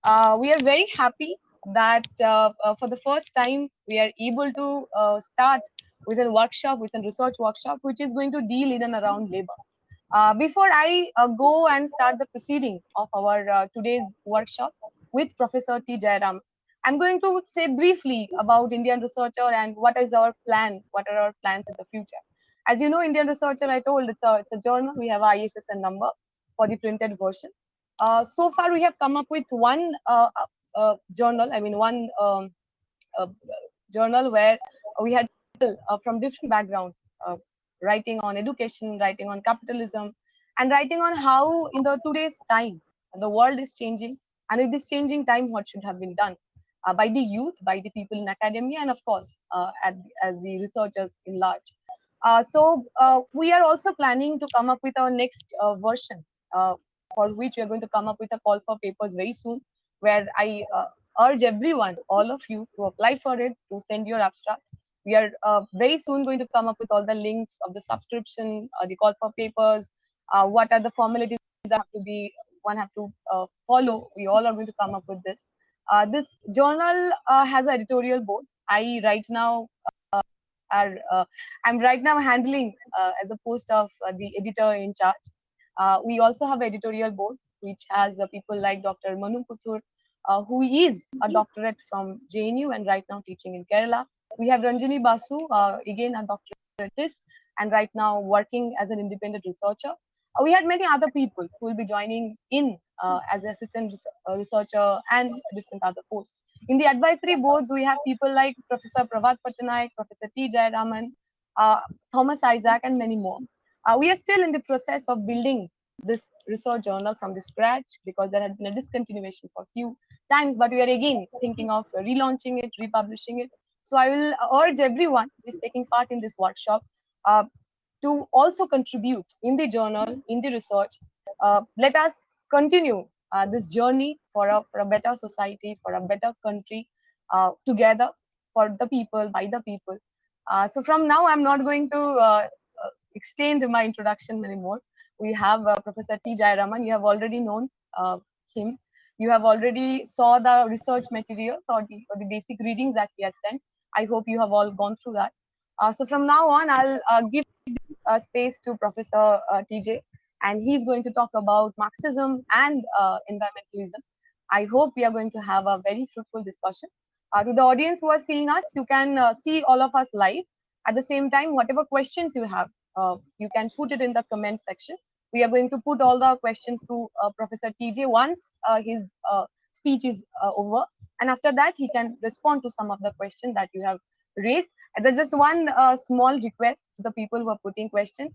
We are very happy that for the first time we are able to start with a workshop, with a research workshop, which is going to deal in and around labor. Before I go and start the proceeding of our today's workshop with Professor T. Jairam, I'm going to say briefly about Indian Researcher and what is our plan, what are our plans in the future. As you know, Indian Researcher, I told it's a journal. We have ISSN number for the printed version. So far, we have come up with one journal, I mean, one uh, journal where we had people from different backgrounds uh, writing on education, writing on capitalism, and writing on how in the today's time the world is changing, and in this changing time, what should have been done by the youth, by the people in academia, and of course, as the researchers in large. So we are also planning to come up with our next version, for which we are going to come up with a call for papers very soon, where I urge everyone, all of you, to apply for it, to send your abstracts. We are very soon going to come up with all the links of the subscription, the call for papers, what are the formalities that have to be one have to follow. We all are going to come up with this. This journal has an editorial board. I right now are I'm right now handling as a post of the editor in charge. We also have editorial board which has people like Dr. Manu Puthur, who is a doctorate from JNU and right now teaching in Kerala. We have Ranjini Basu, again a doctorate, and right now working as an independent researcher. We had many other people who will be joining in as assistant researcher and different other posts. In the advisory boards, we have people like Professor Pravat Patnaik, Professor T. Jayaraman, Thomas Isaac, and many more. We are still in the process of building this research journal from the scratch because there had been a discontinuation for a few times, but we are again thinking of relaunching it, republishing it. So I will urge everyone who is taking part in this workshop uh, to also contribute in the journal, in the research. Let us continue this journey for a better society, for a better country, together, for the people, by the people. So from now, I'm not going to extend my introduction anymore. We have Professor T. Jayaraman. You have already known him. You have already saw the research materials or the basic readings that he has sent. I hope you have all gone through that. So from now on, I'll give space to Professor TJ, and he's going to talk about Marxism and environmentalism. I hope we are going to have a very fruitful discussion. To the audience who are seeing us, you can see all of us live. At the same time, whatever questions you have, you can put it in the comment section. We are going to put all the questions to Professor TJ once his speech is over. And after that, he can respond to some of the questions that you have raised. And there's just one small request to the people who are putting questions.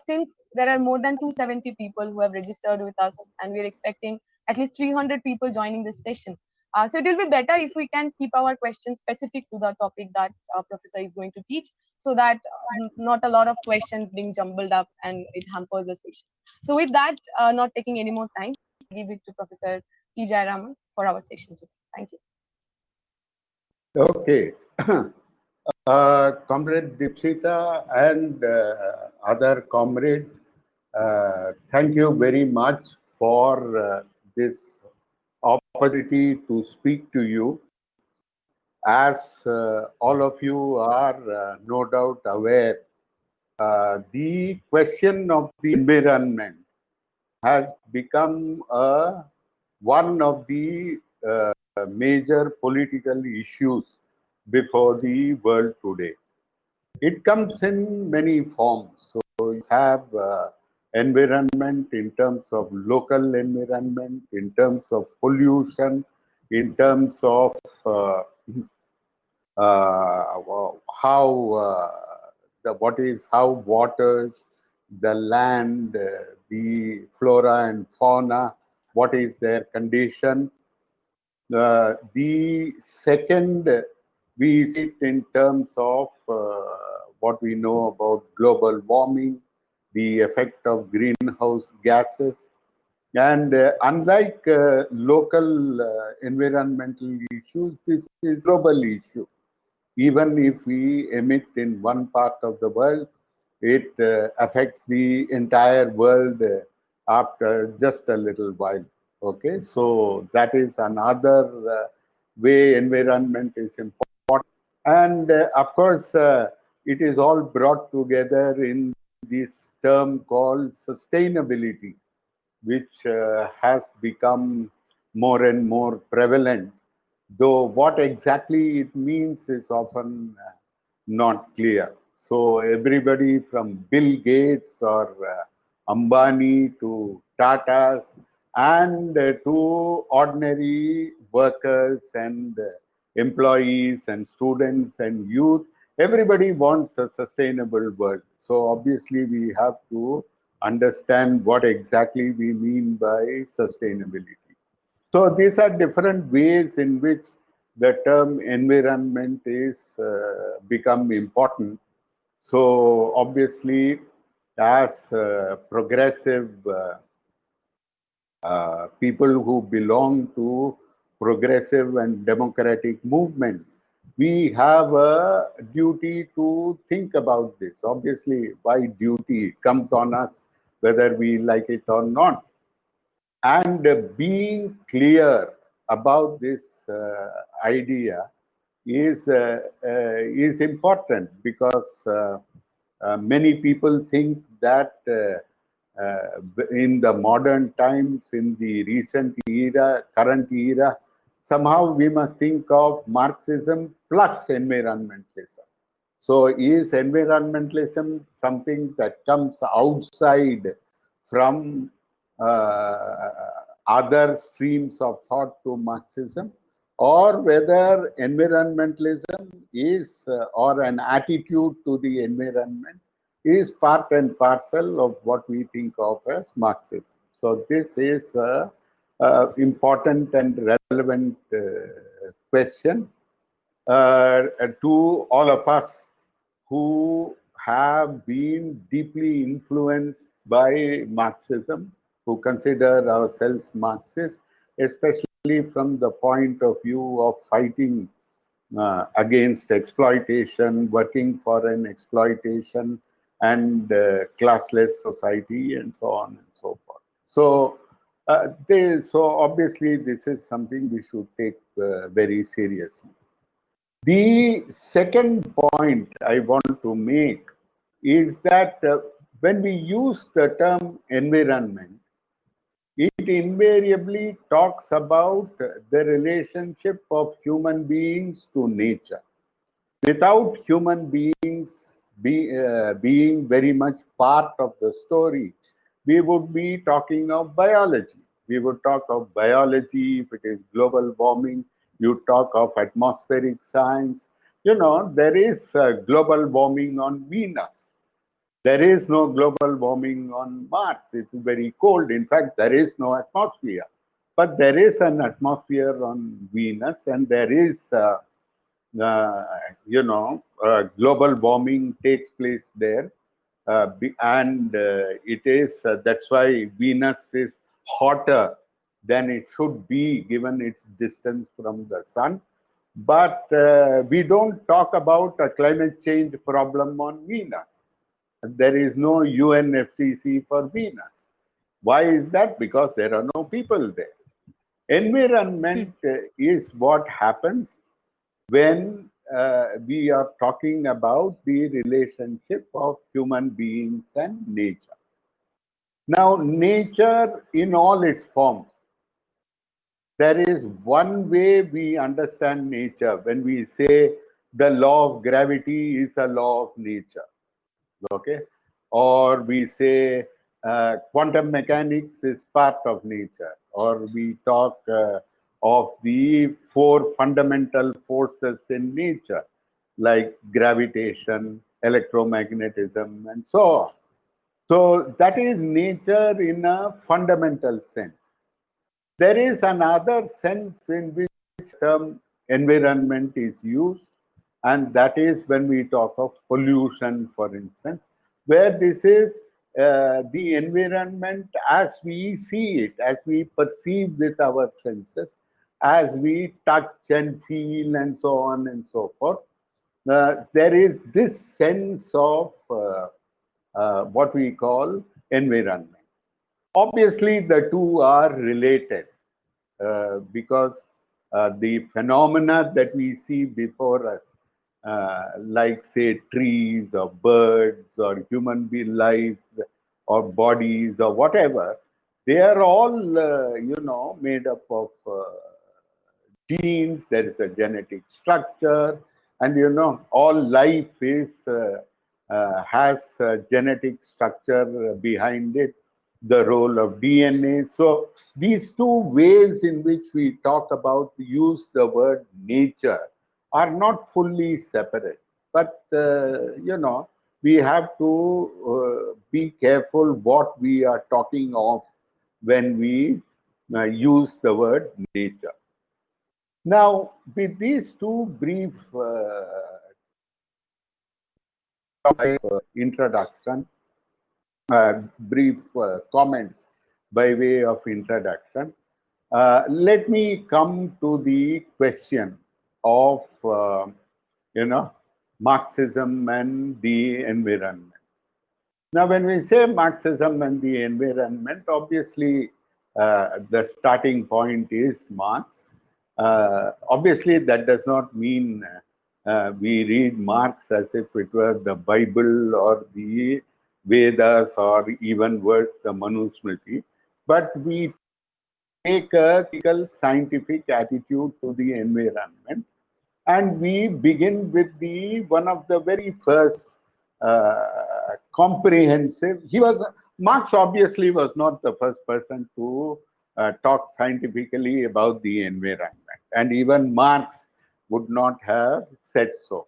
Since there are more than 270 people who have registered with us, and we're expecting at least 300 people joining this session. So it will be better if we can keep our questions specific to the topic that Professor is going to teach, so that not a lot of questions being jumbled up and it hampers the session. So with that, not taking any more time, I give it to Professor T. Jayaraman for our session today. Thank you. Okay. Comrade Dipshita and other comrades, thank you very much for this opportunity to speak to you. As all of you are no doubt aware, the question of the environment has become one of the major political issues before the world today. It comes in many forms. So you have environment in terms of local environment, in terms of pollution, in terms of how how waters, the land, the flora and fauna, what is their condition. The second, we see it in terms of what we know about global warming, the effect of greenhouse gases. And unlike local environmental issues, this is global issue. Even if we emit in one part of the world, it affects the entire world after just a little while. Okay, so that is another way environment is important. And of course, it is all brought together in this term called sustainability, which has become more and more prevalent, though what exactly it means is often not clear. So everybody from Bill Gates or Ambani to Tatas and to ordinary workers and employees and students and youth, everybody wants a sustainable world. So obviously we have to understand what exactly we mean by sustainability. So these are different ways in which the term environment is become important. So obviously, as progressive people who belong to progressive and democratic movements, we have a duty to think about this. Obviously, by duty, it comes on us whether we like it or not. And being clear about this idea is important because many people think that in the modern times, in the recent era, current era, somehow we must think of Marxism plus environmentalism. So is environmentalism something that comes outside from other streams of thought to Marxism, or whether environmentalism is, or an attitude to the environment, is part and parcel of what we think of as Marxism. So this is important and relevant question to all of us who have been deeply influenced by Marxism, who consider ourselves Marxists, especially from the point of view of fighting against exploitation, working for an exploitation and classless society, and so on and so forth. So, so obviously, this is something we should take very seriously. The second point I want to make is that when we use the term environment, it invariably talks about the relationship of human beings to nature. Without human beings being very much part of the story, we would be talking of biology. We would talk of biology if it is global warming. You talk of atmospheric science. You know, there is global warming on Venus. There is no global warming on Mars. It's very cold. In fact, there is no atmosphere. But there is an atmosphere on Venus, and there is uh, global warming takes place there. And it is, that's why Venus is hotter than it should be given its distance from the sun. But we don't talk about a climate change problem on Venus. There is no UNFCCC for Venus. Why is that? Because there are no people there. Environment is what happens when we are talking about the relationship of human beings and nature. Now, nature in all its forms, there is one way we understand nature when we say the law of gravity is a law of nature, okay? Or we say quantum mechanics is part of nature, or we talk of the four fundamental forces in nature, like gravitation, electromagnetism, and so on. So that is nature in a fundamental sense. There is another sense in which the term environment is used, and that is when we talk of pollution, for instance, where this is the environment as we see it, as we perceive with our senses, as we touch and feel, and so on and so forth. There is this sense of what we call environment. Obviously, the two are related because the phenomena that we see before us, like say trees or birds or human being life or bodies or whatever, they are all made up of genes. There is a genetic structure, and all life is has a genetic structure behind it, the role of DNA. So these two ways in which we talk about, use the word nature, are not fully separate. But we have to be careful what we are talking of when we use the word nature. Now, with these two brief introduction, brief comments by way of introduction, let me come to the question of Marxism and the environment. Now, when we say Marxism and the environment, obviously the starting point is Marx. Obviously, that does not mean we read Marx as if it were the Bible or the Vedas or even worse, the Manusmriti, but we take a critical scientific attitude to the environment, and we begin with the one of the very first comprehensive. He was Marx. Obviously, was not the first person to talk scientifically about the environment, and even Marx would not have said so.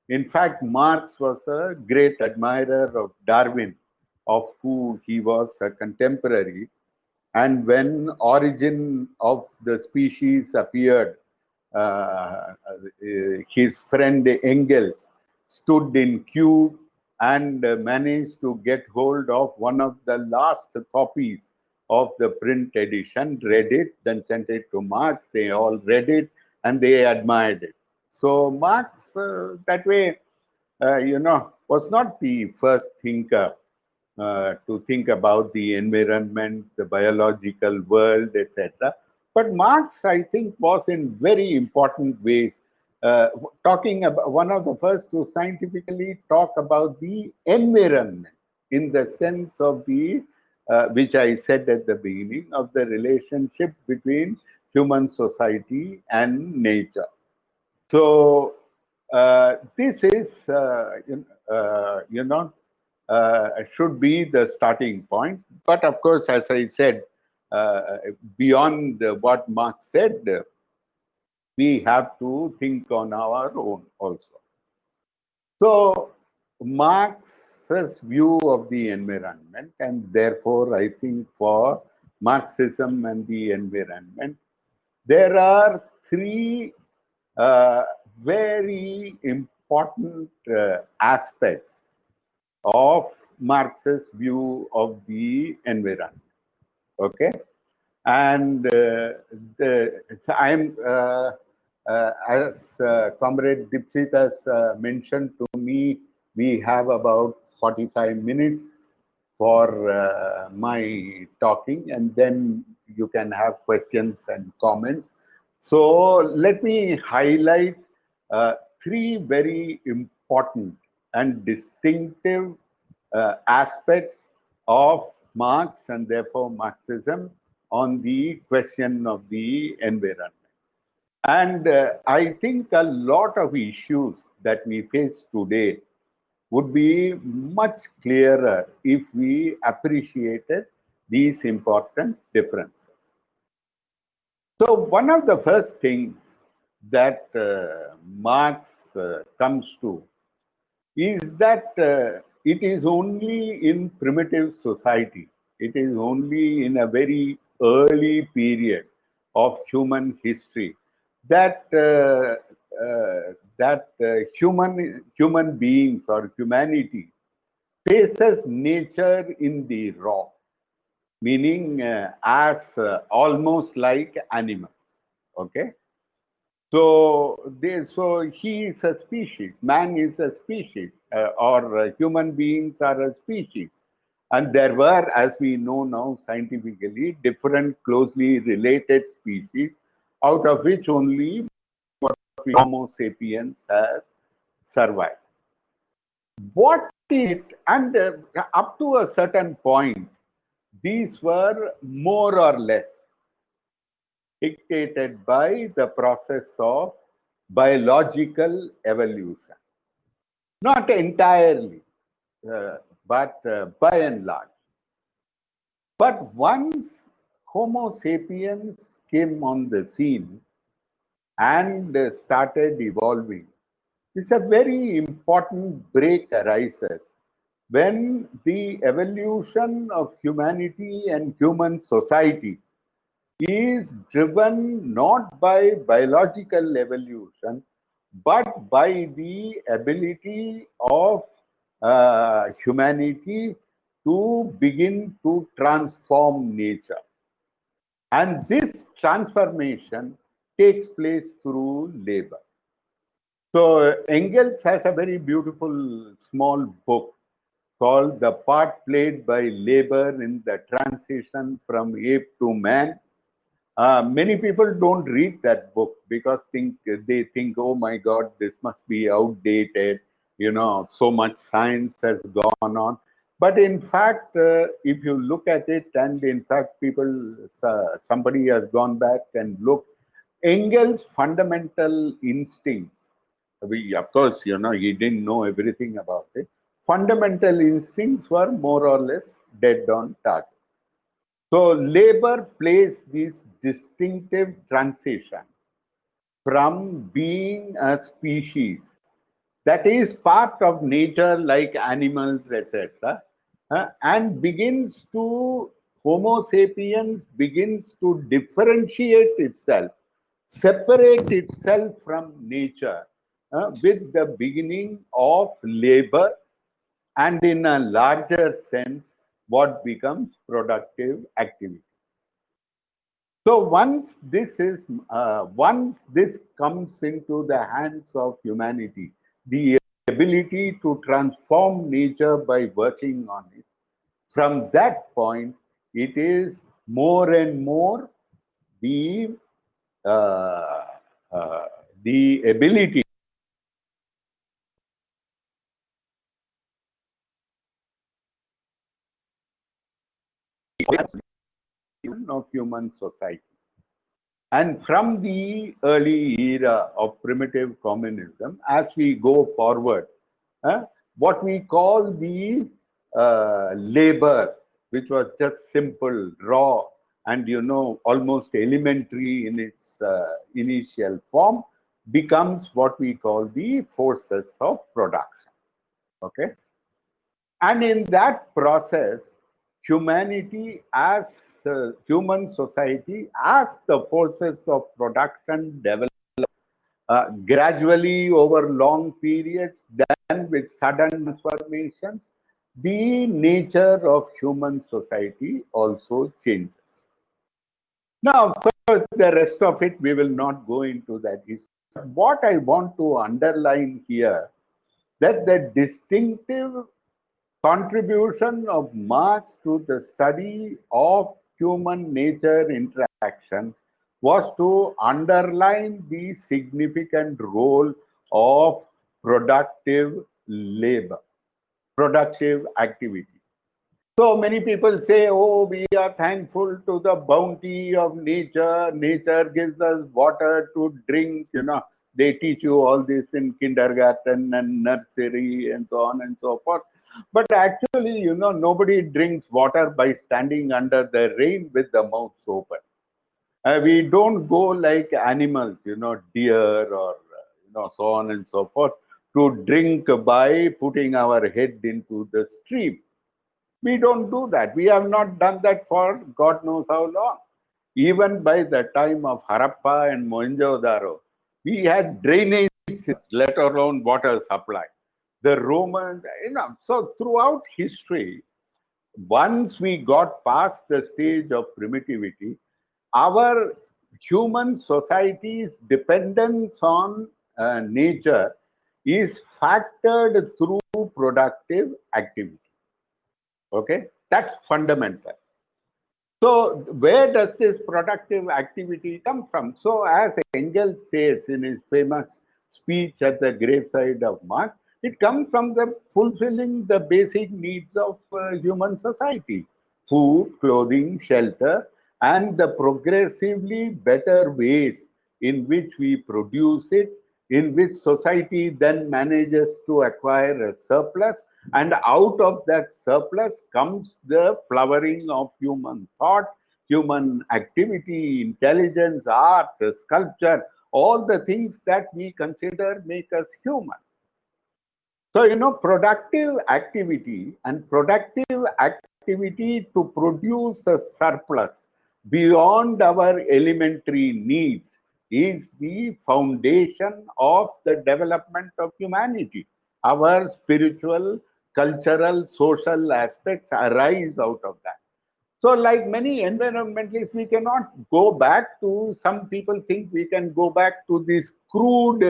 In fact, Marx was a great admirer of Darwin, of who he was a contemporary. And when Origin of the Species appeared, his friend Engels stood in queue and managed to get hold of one of the last copies of the print edition, read it, then sent it to Marx. They all read it and they admired it. So Marx, that way, was not the first thinker to think about the environment, the biological world, etc. But Marx, I think, was in very important ways talking about, one of the first to scientifically talk about the environment in the sense of the, which I said at the beginning, of the relationship between human society and nature. So this is, should be the starting point. But of course, as I said, beyond what Marx said, we have to think on our own also. So Marx's view of the environment, and therefore I think for Marxism and the environment, there are three uh, very important aspects of Marx's view of the environment. Okay, and I'm as Comrade Dipsit has mentioned to me, we have about 45 minutes for my talking, and then you can have questions and comments. So let me highlight three very important and distinctive aspects of Marx and therefore Marxism on the question of the environment. And I think a lot of issues that we face today would be much clearer if we appreciated these important differences. So one of the first things that Marx comes to is that it is only in primitive society, it is only in a very early period of human history that human beings or humanity faces nature in the raw, meaning as almost like animals. Okay, so he is a species. Man is a species, or human beings are a species, And there were, as we know now scientifically, different closely related species, out of which only Homo sapiens has survived. What it, and up to a certain point, these were more or less dictated by the process of biological evolution. Not entirely, but by and large. But once Homo sapiens came on the scene and started evolving, this is a very important break arises when the evolution of humanity and human society is driven not by biological evolution, but by the ability of humanity to begin to transform nature. And this transformation takes place through labor. So Engels has a very beautiful small book called The Part Played by Labor in the Transition from Ape to Man. Many people don't read that book because they think, oh my God, this must be outdated. You know, so much science has gone on. But in fact, if you look at it, and in fact, somebody has gone back and looked, Engels' fundamental instincts. Of course, you know, he didn't know everything about it. Fundamental instincts were more or less dead on target. So labor plays this distinctive transition from being a species that is part of nature like animals, etc., and Homo sapiens begins to differentiate itself, separate itself from nature with the beginning of labor, and in a larger sense, what becomes productive activity. So once this comes into the hands of humanity, the ability to transform nature by working on it, from that point, it is more and more the uh, uh, the ability of human society. And from the early era of primitive communism, as we go forward, what we call the labor, which was just simple, raw, and almost elementary in its initial form, becomes what we call the forces of production. Okay, and in that process, humanity as human society, as the forces of production develop gradually over long periods, then with sudden transformations, the nature of human society also changes. Now, of course, the rest of it, we will not go into that history. What I want to underline here, that the distinctive contribution of Marx to the study of human nature interaction was to underline the significant role of productive labor, productive activity. So many people say, oh, we are thankful to the bounty of nature. Nature gives us water to drink. They teach you all this in kindergarten and nursery and so on and so forth. But actually, nobody drinks water by standing under the rain with the mouth open. We don't go like animals, deer or, so on and so forth, to drink by putting our head into the stream. We don't do that. We have not done that for God knows how long. Even by the time of Harappa and Mohenjo-daro, we had drainage, let alone water supply. The Romans, so throughout history, once we got past the stage of primitivity, our human society's dependence on nature is factored through productive activity. Okay, That's fundamental. So where does this productive activity come from? So as Engels says in his famous speech at the graveside of Marx, it comes from the fulfilling the basic needs of human society: food, clothing, shelter, and the progressively better ways in which we produce it, in which society then manages to acquire a surplus, and out of that surplus comes the flowering of human thought, human activity, intelligence, art, sculpture, all the things that we consider make us human. So, productive activity and productive activity to produce a surplus beyond our elementary needs is the foundation of the development of humanity. Our spiritual, cultural, social aspects arise out of that. So, like many environmentalists, we cannot go back to, some people think we can go back to this crude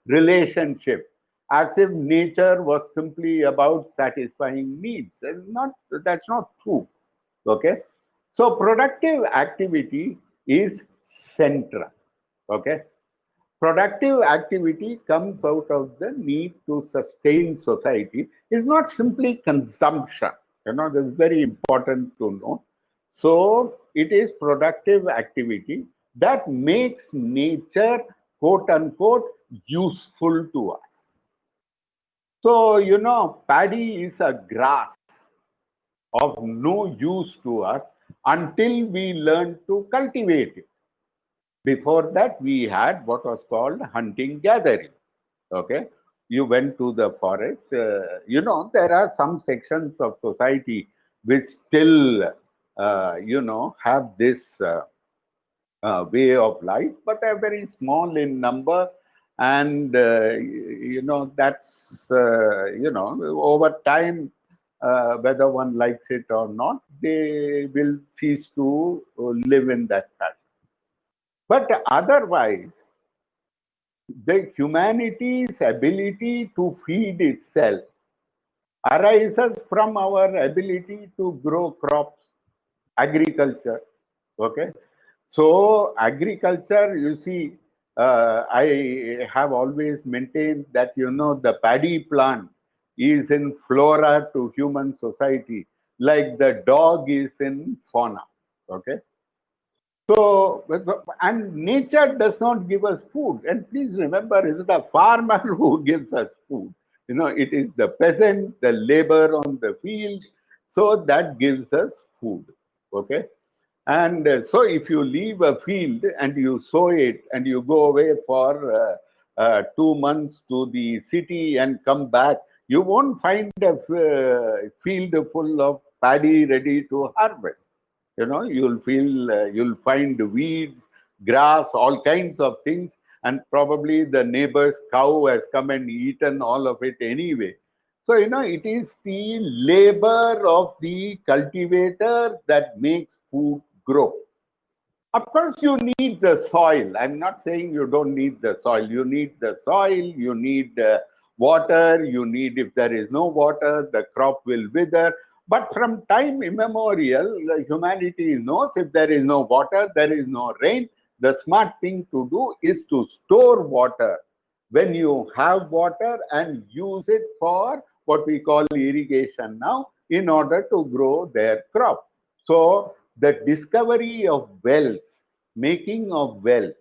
relationship as if nature was simply about satisfying needs. That's not true. Okay. So, productive activity is central. Okay. Productive activity comes out of the need to sustain society. It's not simply consumption. That's very important to know. So it is productive activity that makes nature, quote unquote, useful to us. So, paddy is a grass of no use to us until we learn to cultivate it. Before that, we had what was called hunting gathering. Okay. You went to the forest. There are some sections of society which still, have this way of life, but they're very small in number. And, that's, over time, whether one likes it or not, they will cease to live in that fashion. But otherwise, the humanity's ability to feed itself arises from our ability to grow crops, agriculture. Okay. So, agriculture, you see, I have always maintained that, the paddy plant is in flora to human society, like the dog is in fauna. Okay. So, and nature does not give us food. And please remember, it's the farmer who gives us food. It is the peasant, the labor on the field. So that gives us food. Okay. And so if you leave a field and you sow it and you go away for 2 months to the city and come back, you won't find a field full of paddy ready to harvest. You'll find weeds, grass, all kinds of things, and probably the neighbor's cow has come and eaten all of it anyway. So, it is the labor of the cultivator that makes food grow. Of course, you need the soil. I'm not saying you don't need the soil. You need the soil, you need water, you need, if there is no water, the crop will wither. But from time immemorial, humanity knows if there is no water, there is no rain. The smart thing to do is to store water when you have water and use it for what we call irrigation now in order to grow their crop. So the discovery of wells, making of wells,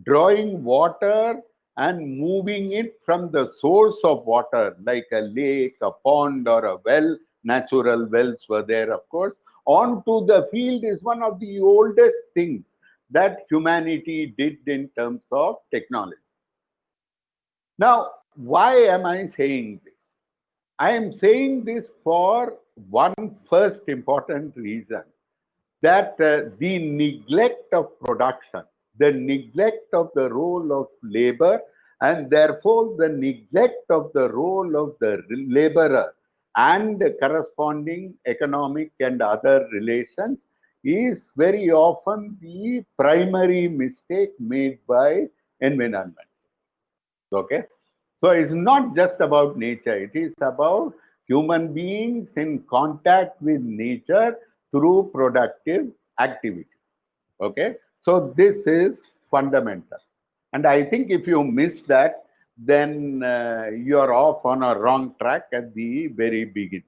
drawing water and moving it from the source of water, like a lake, a pond, or a well, natural wells were there, of course, onto the field is one of the oldest things that humanity did in terms of technology. Now, why am I saying this? I am saying this for one first important reason, that the neglect of production, the neglect of the role of labor, and therefore the neglect of the role of the laborer and the corresponding economic and other relations is very often the primary mistake made by environment. Okay. So it's not just about nature, it is about human beings in contact with nature through productive activity. Okay, so this is fundamental. And I think if you miss that, then you're off on a wrong track at the very beginning.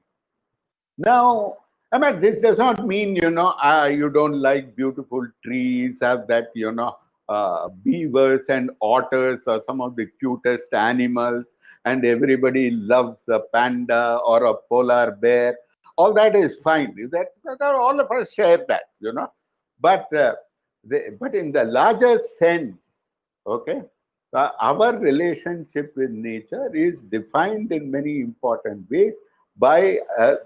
Now, I mean, this does not mean, you don't like beautiful trees, have that, beavers and otters are some of the cutest animals, and everybody loves a panda or a polar bear. All that is fine. All of us share that. But, but in the larger sense, okay, our relationship with nature is defined in many important ways by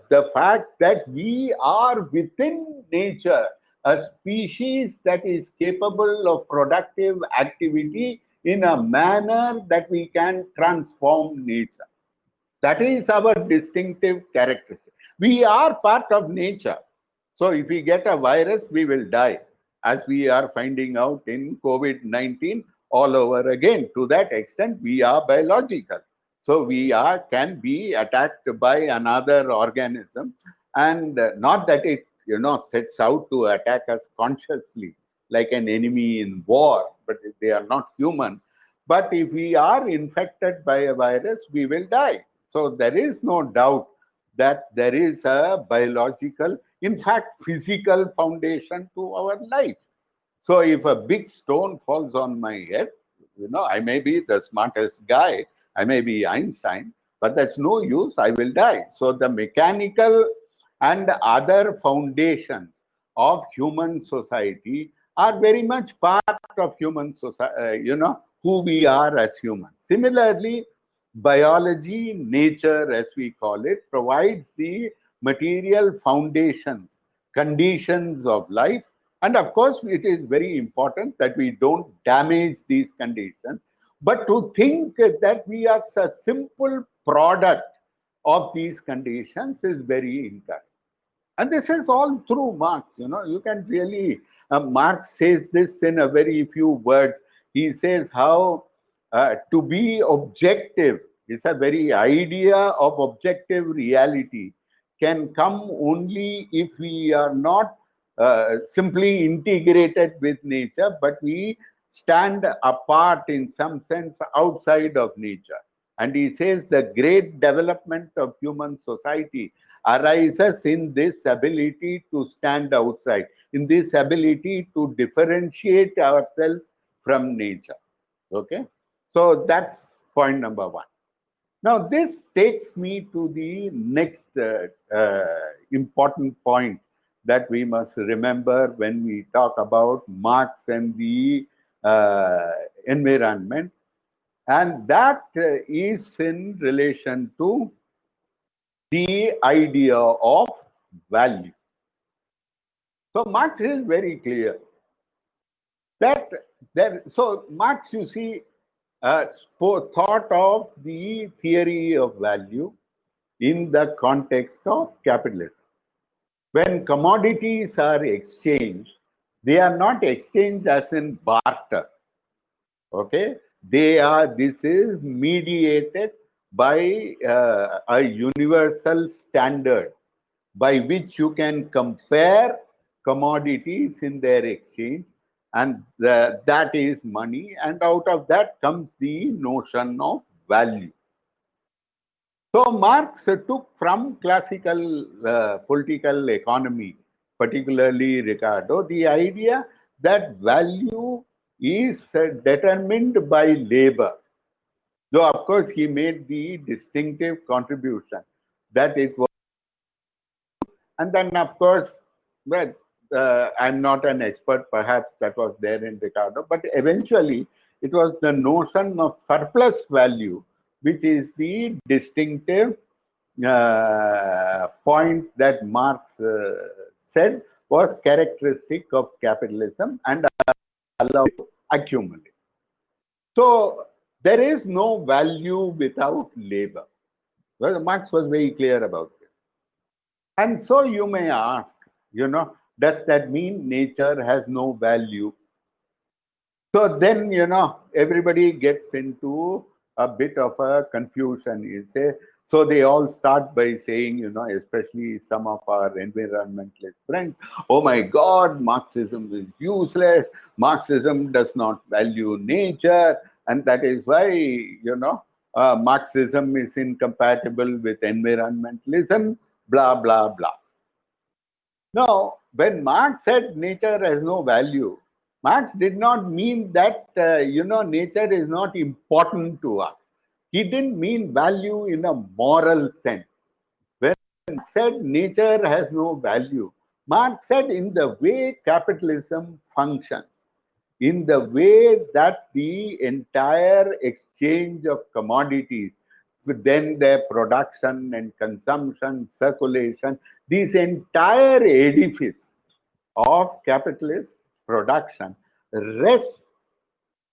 the fact that we are within nature, a species that is capable of productive activity in a manner that we can transform nature. That is our distinctive characteristic. We are part of nature. So if we get a virus, we will die, as we are finding out in COVID-19 all over again. To that extent, we are biological. So we can be attacked by another organism, and not that it sets out to attack us consciously like an enemy in war, but they are not human. But if we are infected by a virus, we will die. So there is no doubt that there is a biological, in fact, physical foundation to our life. So if a big stone falls on my head, I may be the smartest guy, I may be Einstein, but that's no use, I will die. So the mechanical and other foundations of human society are very much part of human society, who we are as humans. Similarly, biology, nature, as we call it, provides the material foundations, conditions of life. And of course, it is very important that we don't damage these conditions. But to think that we are a simple product of these conditions is very incorrect. And this is all through Marx. You can really, Marx says this in a very few words. He says how to be objective is a very idea of objective reality can come only if we are not simply integrated with nature, but we stand apart in some sense outside of nature. And he says the great development of human society arises in this ability to stand outside, in this ability to differentiate ourselves from nature. Okay, so that's point number one. Now, this takes me to the next important point that we must remember when we talk about Marx and the uh, environment, and that is in relation to the idea of value. So Marx is very clear that so Marx, you see, thought of the theory of value in the context of capitalism. When commodities are exchanged, they are not exchanged as in barter. Okay, this is mediated by a universal standard by which you can compare commodities in their exchange, and that is money, and out of that comes the notion of value. So Marx took from classical political economy, particularly Ricardo, the idea that value is determined by labor. Though, of course, he made the distinctive contribution that it was. And then, of course, well, I'm not an expert, perhaps that was there in Ricardo, but eventually it was the notion of surplus value, which is the distinctive point that Marx said was characteristic of capitalism and allowed to accumulate. So there is no value without labor. Well, Marx was very clear about this. And so you may ask, does that mean nature has no value? So then, everybody gets into a bit of a confusion. You say, So they all start by saying, you know, especially some of our environmentalist friends, oh my God, Marxism is useless. Marxism does not value nature. And that is why, you know, Marxism is incompatible with environmentalism, blah, blah, blah. Now, when Marx said nature has no value, Marx did not mean that, nature is not important to us. He didn't mean value in a moral sense. When Marx said nature has no value, Marx said in the way capitalism functions, in the way that the entire exchange of commodities, then their production and consumption, circulation, this entire edifice of capitalist production rests,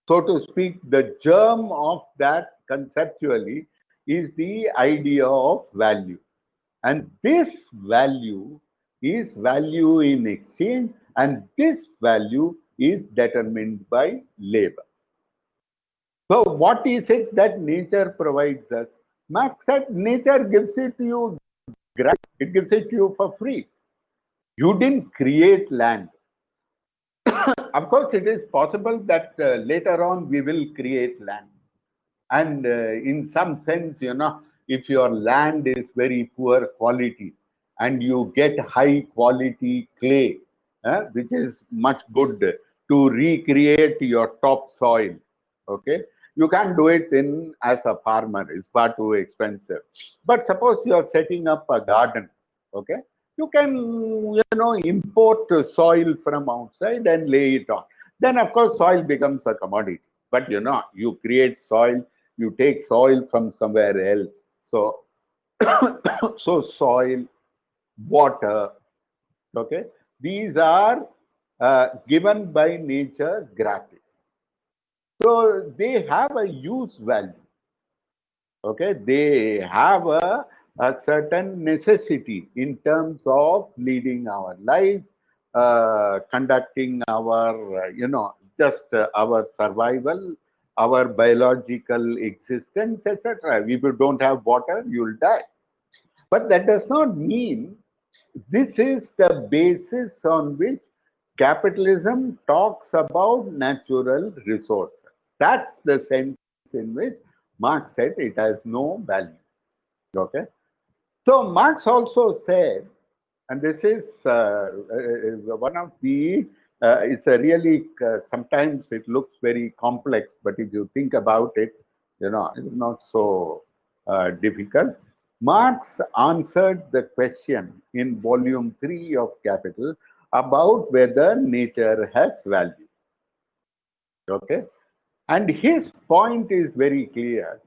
so to speak, the germ of that conceptually is the idea of value. And this value is value in exchange, and this value is determined by labor. So, what is it that nature provides us? Marx said nature gives it to you, it gives it to you for free. You didn't create land. Of course, it is possible that later on we will create land. And in some sense, you know, if your land is very poor quality and you get high quality clay, which is much good to recreate your topsoil, okay, you can't do it in as a farmer, it's far too expensive. But suppose you are setting up a garden, okay, you can, you know, import soil from outside and lay it on. Then of course soil becomes a commodity. But you know, you create soil, you take soil from somewhere else. So so soil, water, okay, these are given by nature gratis. So they have a use value. Okay, they have a certain necessity in terms of leading our lives, conducting our, just our survival, our biological existence, etc. If you don't have water, you'll die. But that does not mean this is the basis on which capitalism talks about natural resources. That's the sense in which Marx said it has no value. Okay. So Marx also said, and this is one of the, it's a really, sometimes it looks very complex, but if you think about it, you know, it's not so difficult. Marx answered the question in volume 3 of Capital about whether nature has value. Okay. And his point is very clear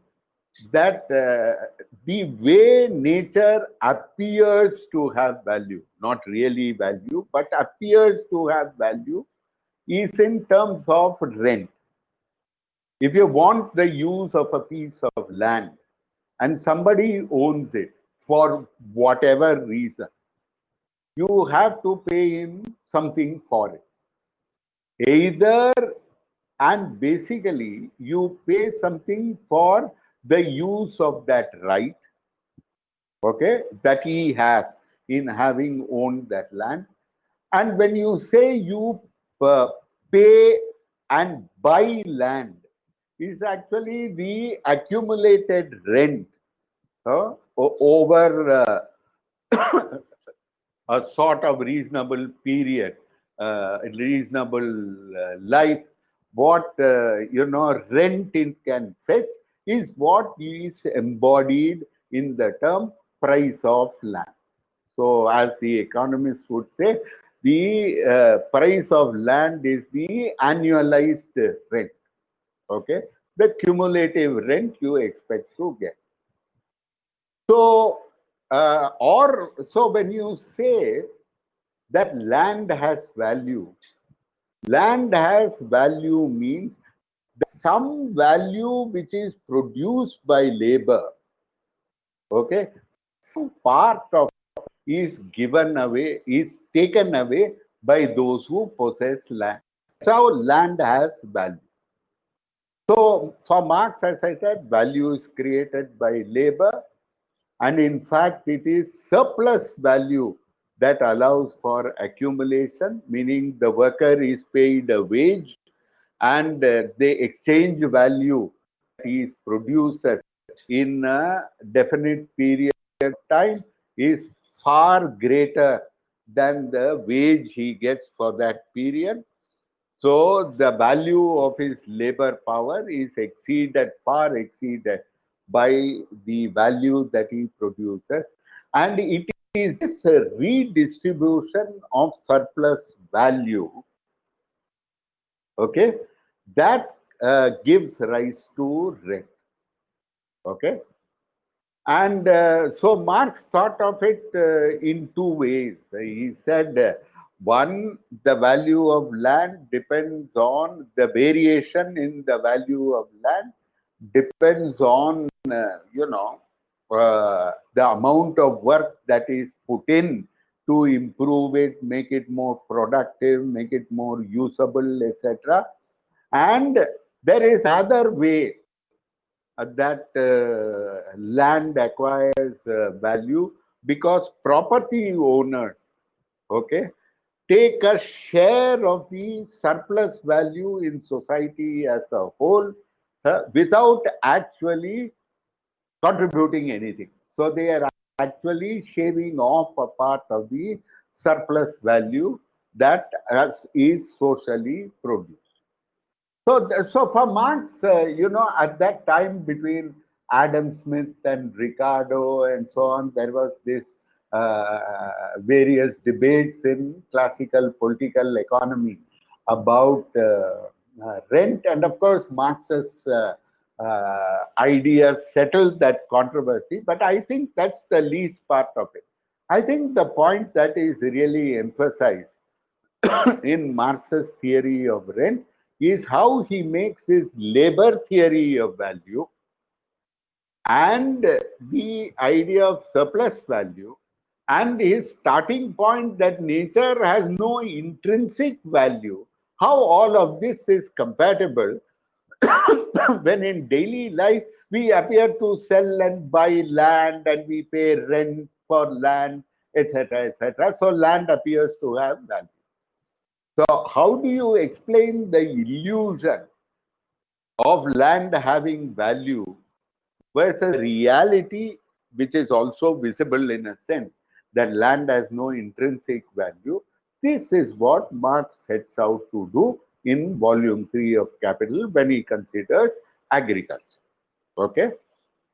that the way nature appears to have value, not really value, but appears to have value, is in terms of rent. If you want the use of a piece of land and somebody owns it for whatever reason, you have to pay him something for it. Either, and basically you pay something for the use of that right, okay, that he has in having owned that land. And when you say you pay and buy land, is actually the accumulated rent over a sort of reasonable period, reasonable life. What rent it can fetch is what is embodied in the term price of land. So, as the economists would say, the price of land is the annualized rent. Okay, the cumulative rent you expect to get. So, so when you say that land has value means some value which is produced by labor. Okay, some part of is given away, is taken away by those who possess land. That's how land has value. So for Marx, as I said, value is created by labor, And in fact, it is surplus value that allows for accumulation, meaning the worker is paid a wage and the exchange value that he produces in a definite period of time is far greater than the wage he gets for that period. So the value of his labor power is far exceeded by the value that he produces. And it is this redistribution of surplus value, okay, that gives rise to rent. Okay. And so Marx thought of it in two ways. He said, one, the value of land depends on the variation in the value of land, depends on, the amount of work that is put in to improve it, make it more productive, make it more usable, etc. And there is another way that land acquires value because property owners, okay, take a share of the surplus value in society as a whole without actually contributing anything. So they are actually shaving off a part of the surplus value that is socially produced. So for Marx, at that time between Adam Smith and Ricardo and so on, there was this various debates in classical political economy about rent, and of course Marx's ideas settled that controversy. But I think that's the least part of it. I think the point that is really emphasized in Marx's theory of rent is how he makes his labor theory of value and the idea of surplus value and his starting point that nature has no intrinsic value, how all of this is compatible when in daily life we appear to sell and buy land and we pay rent for land, etc., etc. So land appears to have value. So, how do you explain the illusion of land having value versus reality, which is also visible in a sense that land has no intrinsic value? This is what Marx sets out to do in volume 3 of Capital when he considers agriculture. Okay.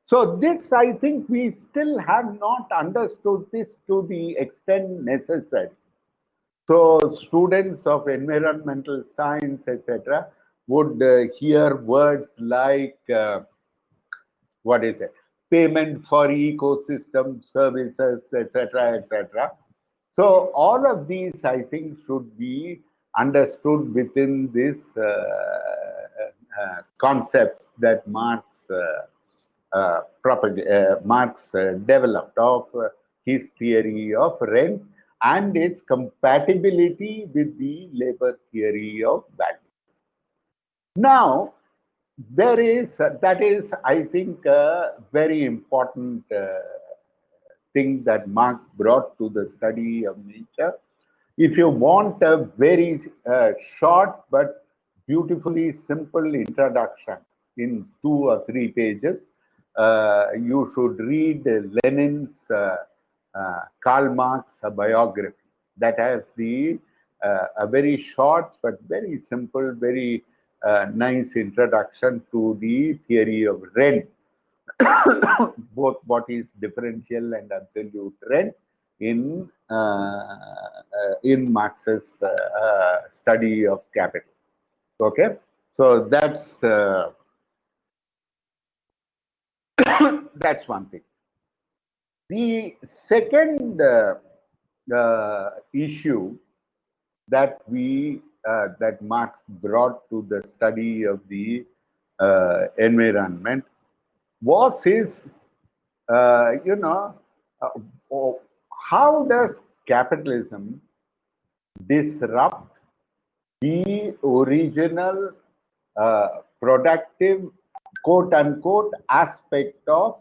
So, this I think we still have not understood this to the extent necessary. So students of environmental science, etc., would hear words like what is it? Payment for ecosystem services, etc., etc. So all of these, I think, should be understood within this concept that Marx developed of his theory of rent and its compatibility with the labor theory of value. Now, that is, I think, a very important thing that Marx brought to the study of nature. If you want a very short but beautifully simple introduction in 2 or 3 pages, you should read Lenin's Karl Marx biography that has a very short but very simple, very nice introduction to the theory of rent, both what is differential and absolute rent in Marx's study of capital. Okay, so that's one thing. The second issue that Marx brought to the study of the environment was his, you know, how does capitalism disrupt the original productive, quote unquote, aspect of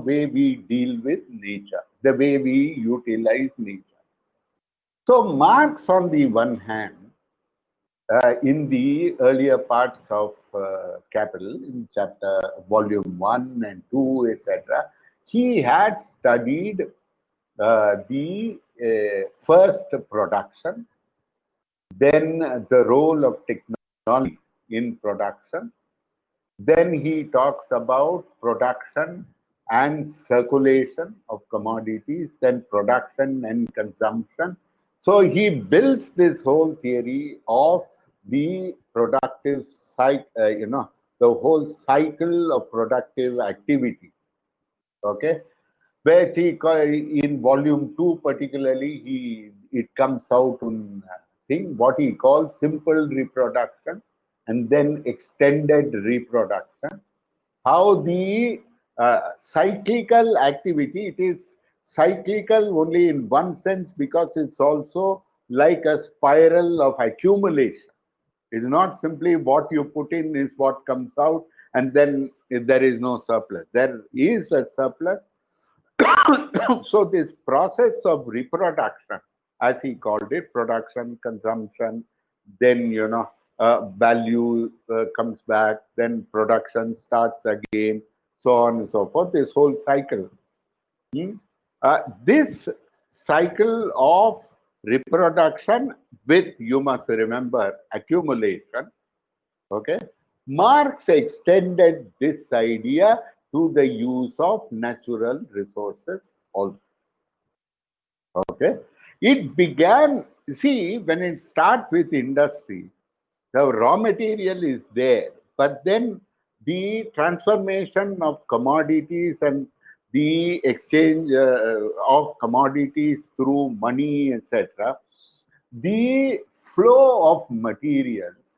way we deal with nature, the way we utilize nature. So Marx, on the one hand, in the earlier parts of Capital, in chapter volume 1 and 2, etc., he had studied the first production, then the role of technology in production. Then he talks about production and circulation of commodities, then production and consumption. So he builds this whole theory of the productive cycle, the whole cycle of productive activity. Okay, where in volume 2 particularly, it comes out in thing what he calls simple reproduction and then extended reproduction. How the cyclical activity, it is cyclical only in one sense because it's also like a spiral of accumulation. It's not simply what you put in is what comes out, and then there is no surplus. There is a surplus. So this process of reproduction, as he called it, production, consumption, then value comes back, then production starts again, so on and so forth. This whole cycle. This cycle of reproduction with, you must remember, accumulation. Okay, Marx extended this idea to the use of natural resources also. Okay, it began, see, when it starts with industry, the raw material is there, but then the transformation of commodities and the exchange of commodities through money, etc., the flow of materials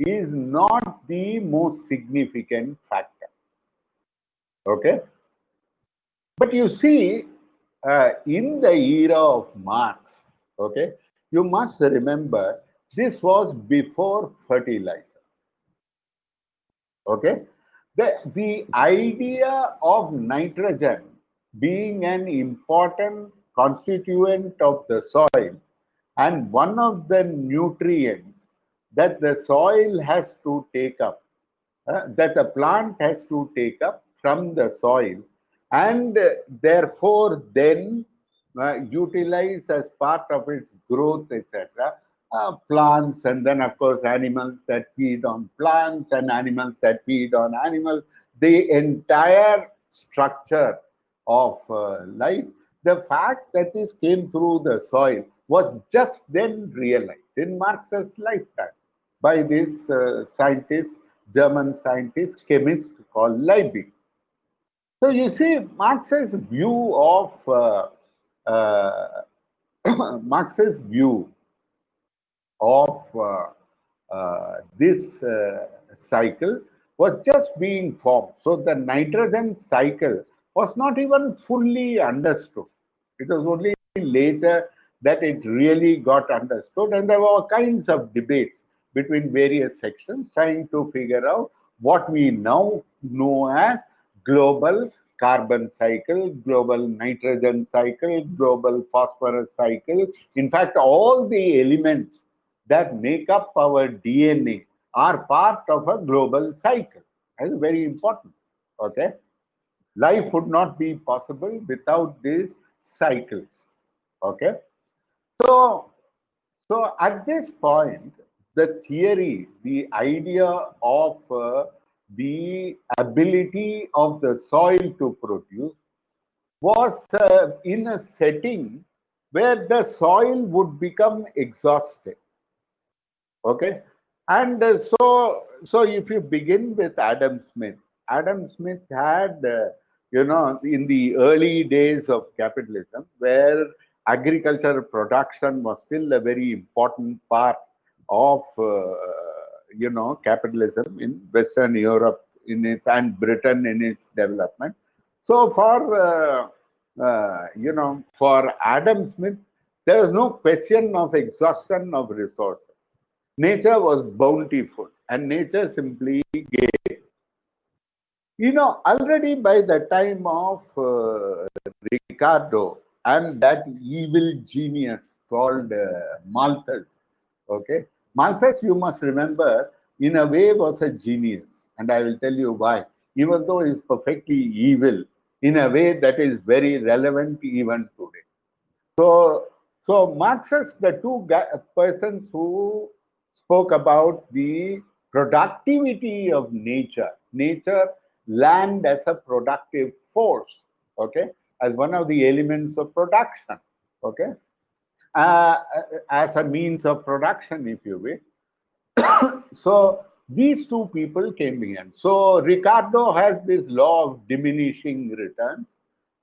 is not the most significant factor. Okay, but you see, in the era of Marx, okay, you must remember this was before fertilizer. Okay, the idea of nitrogen being an important constituent of the soil and one of the nutrients that the soil has to take up, that the plant has to take up from the soil, and therefore then utilize as part of its growth, etc. Plants, and then of course animals that feed on plants and animals that feed on animals. The entire structure of life, the fact that this came through the soil was just then realized in Marx's lifetime by this scientist, German scientist, chemist called Liebig. So you see, Marx's view of Marx's view of this cycle was just being formed. So the nitrogen cycle was not even fully understood. It was only later that it really got understood, and there were all kinds of debates between various sections trying to figure out what we now know as global carbon cycle, global nitrogen cycle, global phosphorus cycle. In fact, all the elements that make up our DNA are part of a global cycle. That is very important. Okay, life would not be possible without these cycles. Okay, so at this point, the theory, the idea of the ability of the soil to produce was in a setting where the soil would become exhausted. Okay, and so if you begin with Adam Smith, Adam Smith had in the early days of capitalism, where agriculture production was still a very important part of capitalism in Western Europe in its and Britain in its development. So for Adam Smith, there was no question of exhaustion of resources. Nature was bountiful, and nature simply gave. Already by the time of Ricardo and that evil genius called Malthus, okay? Malthus, you must remember, in a way was a genius. And I will tell you why. Even though he's perfectly evil, in a way that is very relevant even today. So Marxist, the two persons who spoke about the productivity of nature, land as a productive force, okay, as one of the elements of production, okay, as a means of production, if you will. So these two people came in. So Ricardo has this law of diminishing returns,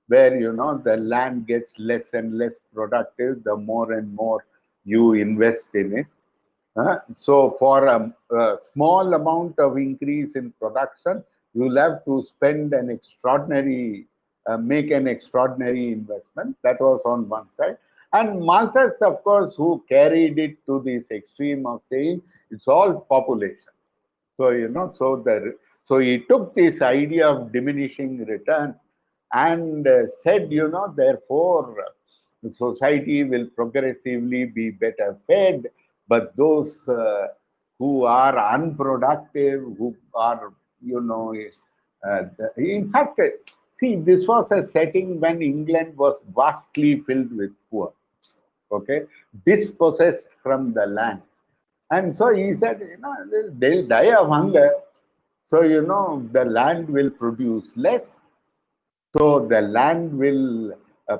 where the land gets less and less productive the more and more you invest in it. So for a small amount of increase in production, you'll have to spend an extraordinary, make an extraordinary investment. That was on one side. And Malthus, of course, who carried it to this extreme of saying it's all population. So, so he took this idea of diminishing returns and said, therefore, the society will progressively be better fed, but those who are unproductive, who are, in fact, see, this was a setting when England was vastly filled with poor, okay, dispossessed from the land. And so he said, they'll die of hunger. So, the land will produce less. So the land will,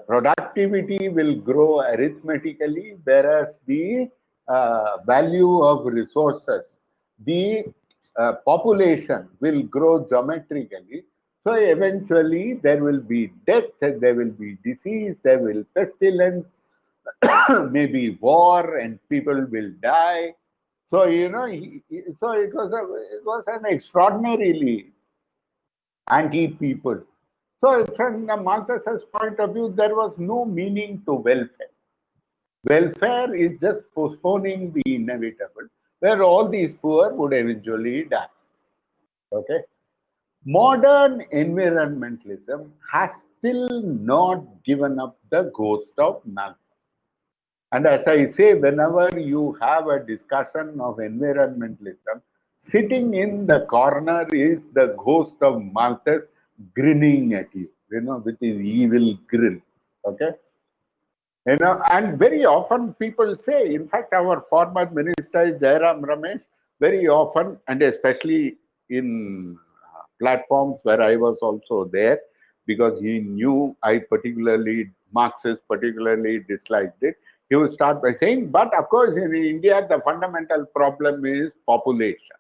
productivity will grow arithmetically, whereas the value of resources, the population will grow geometrically. So eventually there will be death, there will be disease, there will pestilence, maybe war, and people will die. So so it was an extraordinarily anti-people. So from the Malthus's point of view, there was no meaning to welfare. Welfare is just postponing the inevitable, where all these poor would eventually die. Okay. Modern environmentalism has still not given up the ghost of Malthus. And as I say, whenever you have a discussion of environmentalism, sitting in the corner is the ghost of Malthus grinning at you, with his evil grin. Okay? And very often people say, in fact, our former minister Jairam Ramesh, very often, and especially in platforms where I was also there, because he knew I particularly, Marxist particularly disliked it, he would start by saying, but of course in India, the fundamental problem is population.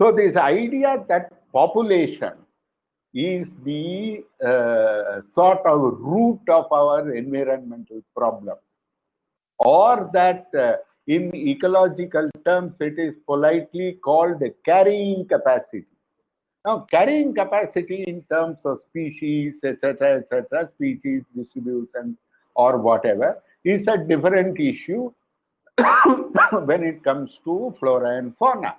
So this idea that population is the sort of root of our environmental problem, or that in ecological terms it is politely called carrying capacity. Now, carrying capacity in terms of species, etc., species distribution or whatever, is a different issue when it comes to flora and fauna,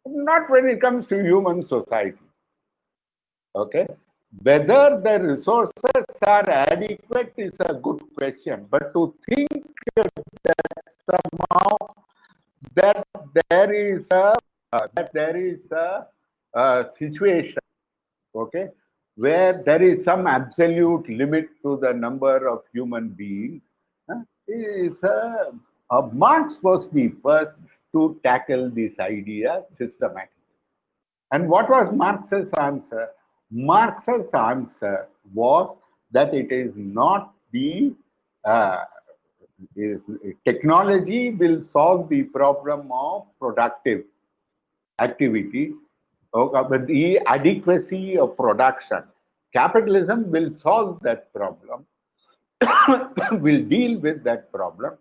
not when it comes to human society. Okay, whether the resources are adequate is a good question, but to think that somehow that there is a situation, okay, where there is some absolute limit to the number of human beings, is Marx was the first to tackle this idea systematically. And what was Marx's answer? Marx's answer was that it is not the uh, technology will solve the problem of productive activity, but the adequacy of production. Capitalism will solve that problem, will deal with that problem,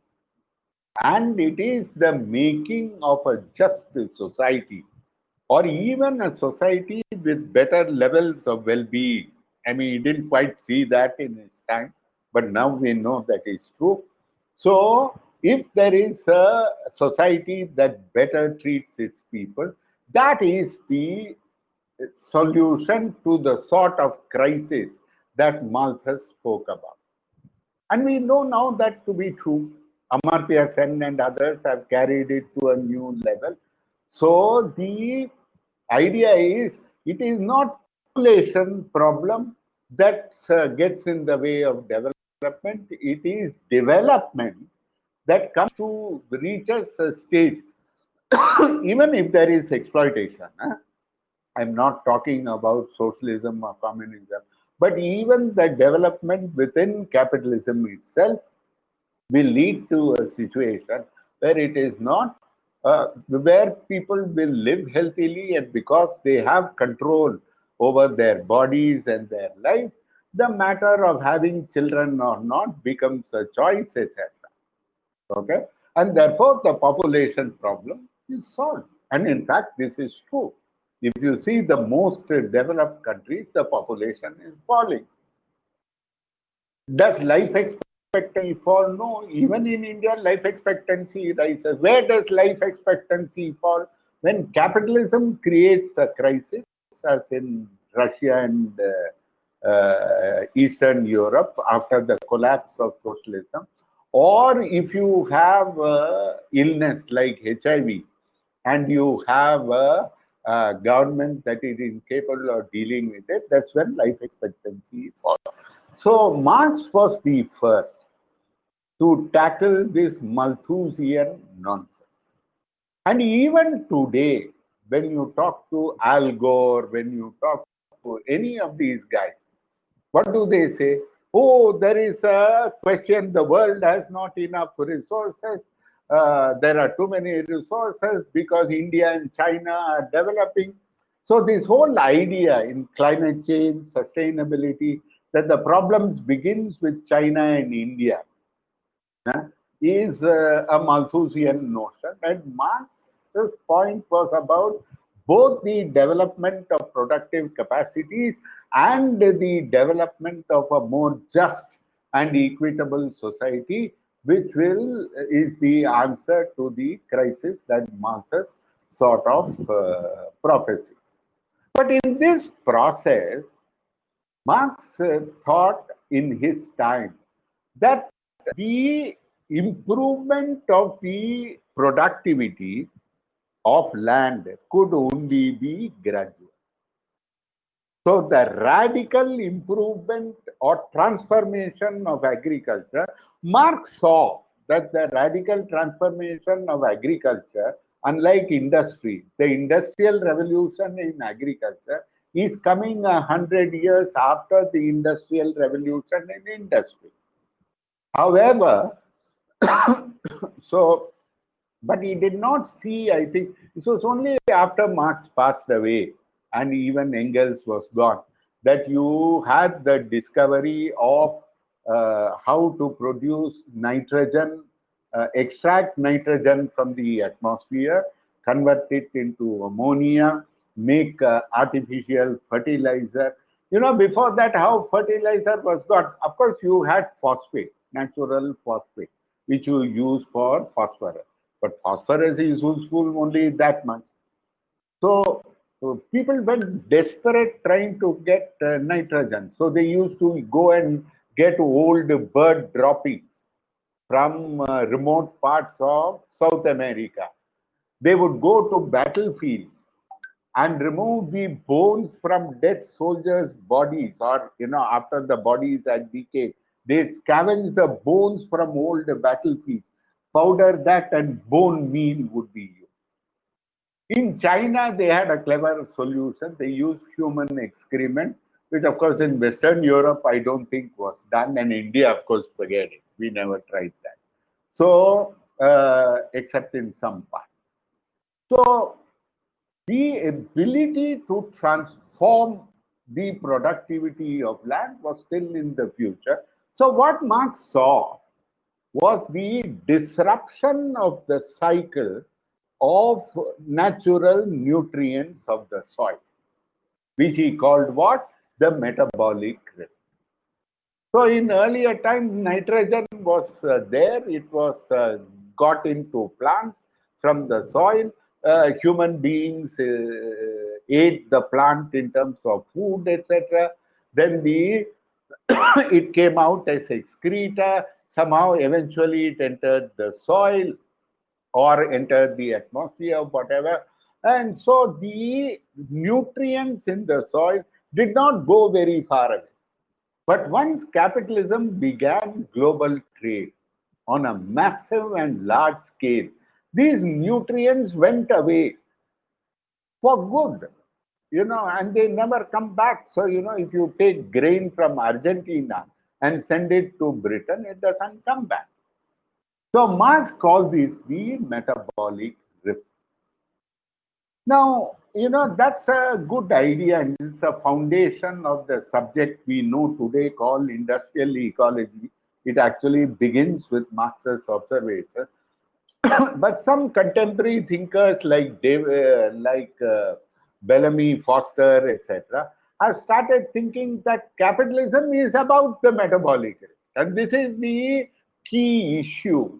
and it is the making of a just society, or even a society with better levels of well-being. I mean, he didn't quite see that in his time, but now we know that is true. So, if there is a society that better treats its people, that is the solution to the sort of crisis that Malthus spoke about. And we know now that to be true. Amartya Sen and others have carried it to a new level. So the idea is it is not population problem that gets in the way of development. It is development that comes to reaches a stage, even if there is exploitation. I'm not talking about socialism or communism, but even the development within capitalism itself will lead to a situation where it is not, where people will live healthily, and because they have control over their bodies and their lives, the matter of having children or not becomes a choice, etc. Okay, and therefore the population problem is solved. And in fact, this is true. If you see the most developed countries, the population is falling. Does life expectancy fall? No. Even in India, life expectancy rises. Where does life expectancy fall? When capitalism creates a crisis, as in Russia and Eastern Europe after the collapse of socialism, or if you have illness like HIV and you have a government that is incapable of dealing with it, that's when life expectancy falls. So Marx was the first to tackle this Malthusian nonsense. And even today, when you talk to Al Gore, when you talk to any of these guys, what do they say? Oh, there is a question. The world has not enough resources. There are too many resources because India and China are developing. So this whole idea in climate change, sustainability, that the problems begins with China and India is a Malthusian notion. And Marx's point was about both the development of productive capacities and the development of a more just and equitable society, which is the answer to the crisis that Marx's sort of prophecy. But in this process, Marx thought in his time that the improvement of the productivity of land could only be gradual. So the radical improvement or transformation of agriculture, Marx saw that the radical transformation of agriculture, unlike industry, the industrial revolution in agriculture is coming 100 years after the industrial revolution in industry. However, so, but he did not see, I think, it was only after Marx passed away and even Engels was gone that you had the discovery of how to produce nitrogen, extract nitrogen from the atmosphere, convert it into ammonia, make artificial fertilizer. You know, before that, how fertilizer was got? Of course, you had phosphate, natural phosphate, which you use for phosphorus. But phosphorus is useful only that much. So people were desperate trying to get nitrogen. So they used to go and get old bird droppings from remote parts of South America. They would go to battlefields and remove the bones from dead soldiers' bodies, or after the bodies had decayed, they'd scavenge the bones from old battlefields, powder that, and bone meal would be used. In China, they had a clever solution. They used human excrement, which, of course, in Western Europe, I don't think was done. And India, of course, forget it. We never tried that. So, except in some part. So, the ability to transform the productivity of land was still in the future. So, what Marx saw was the disruption of the cycle of natural nutrients of the soil, which he called what? The metabolic rift. So in earlier times, nitrogen was there. It was got into plants from the soil. Human beings ate the plant in terms of food, etc. Then the it came out as excreta. Somehow, eventually, it entered the soil or entered the atmosphere, whatever. And so the nutrients in the soil did not go very far away. But once capitalism began global trade on a massive and large scale, these nutrients went away for good, and they never come back. So, if you take grain from Argentina and send it to Britain, it doesn't come back. So Marx called this the metabolic rift. Now, that's a good idea, and it's a foundation of the subject we know today called industrial ecology. It actually begins with Marx's observation. But some contemporary thinkers like Bellamy, Foster, etc., have started thinking that capitalism is about the metabolic rate, and this is the key issue.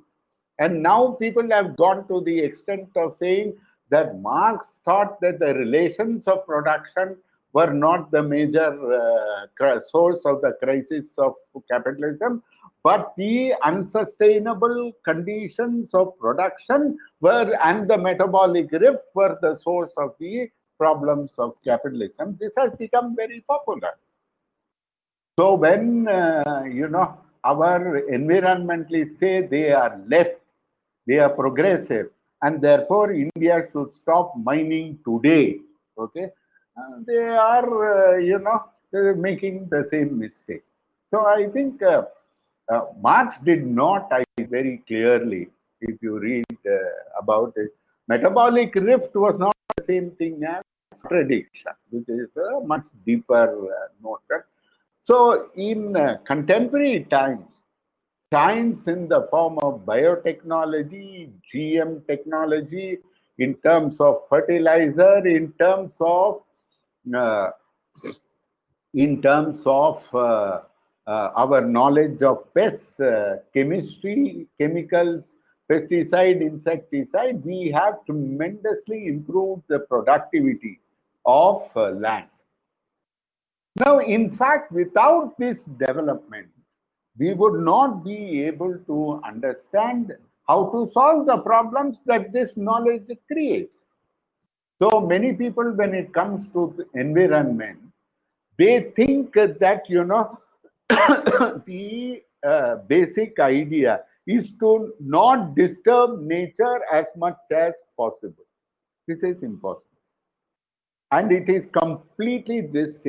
And now people have gone to the extent of saying that Marx thought that the relations of production were not the major source of the crisis of capitalism, but the unsustainable conditions of production were, and the metabolic rift were the source of the problems of capitalism. This has become very popular. So when our environmentalists say they are left, they are progressive, and therefore India should stop mining today. Okay, they are they're making the same mistake. So I think Marx did not, I very clearly, if you read about it, metabolic rift was not the same thing as contradiction, which is a much deeper notion. So in contemporary times, science in the form of biotechnology, GM technology, in terms of fertilizer, uh, in terms of our knowledge of pests, chemistry, chemicals, pesticide, insecticide, we have tremendously improved the productivity of land. Now, in fact, without this development, we would not be able to understand how to solve the problems that this knowledge creates. So many people, when it comes to the environment, they think that, the basic idea is to not disturb nature as much as possible. This is impossible. And it is completely this,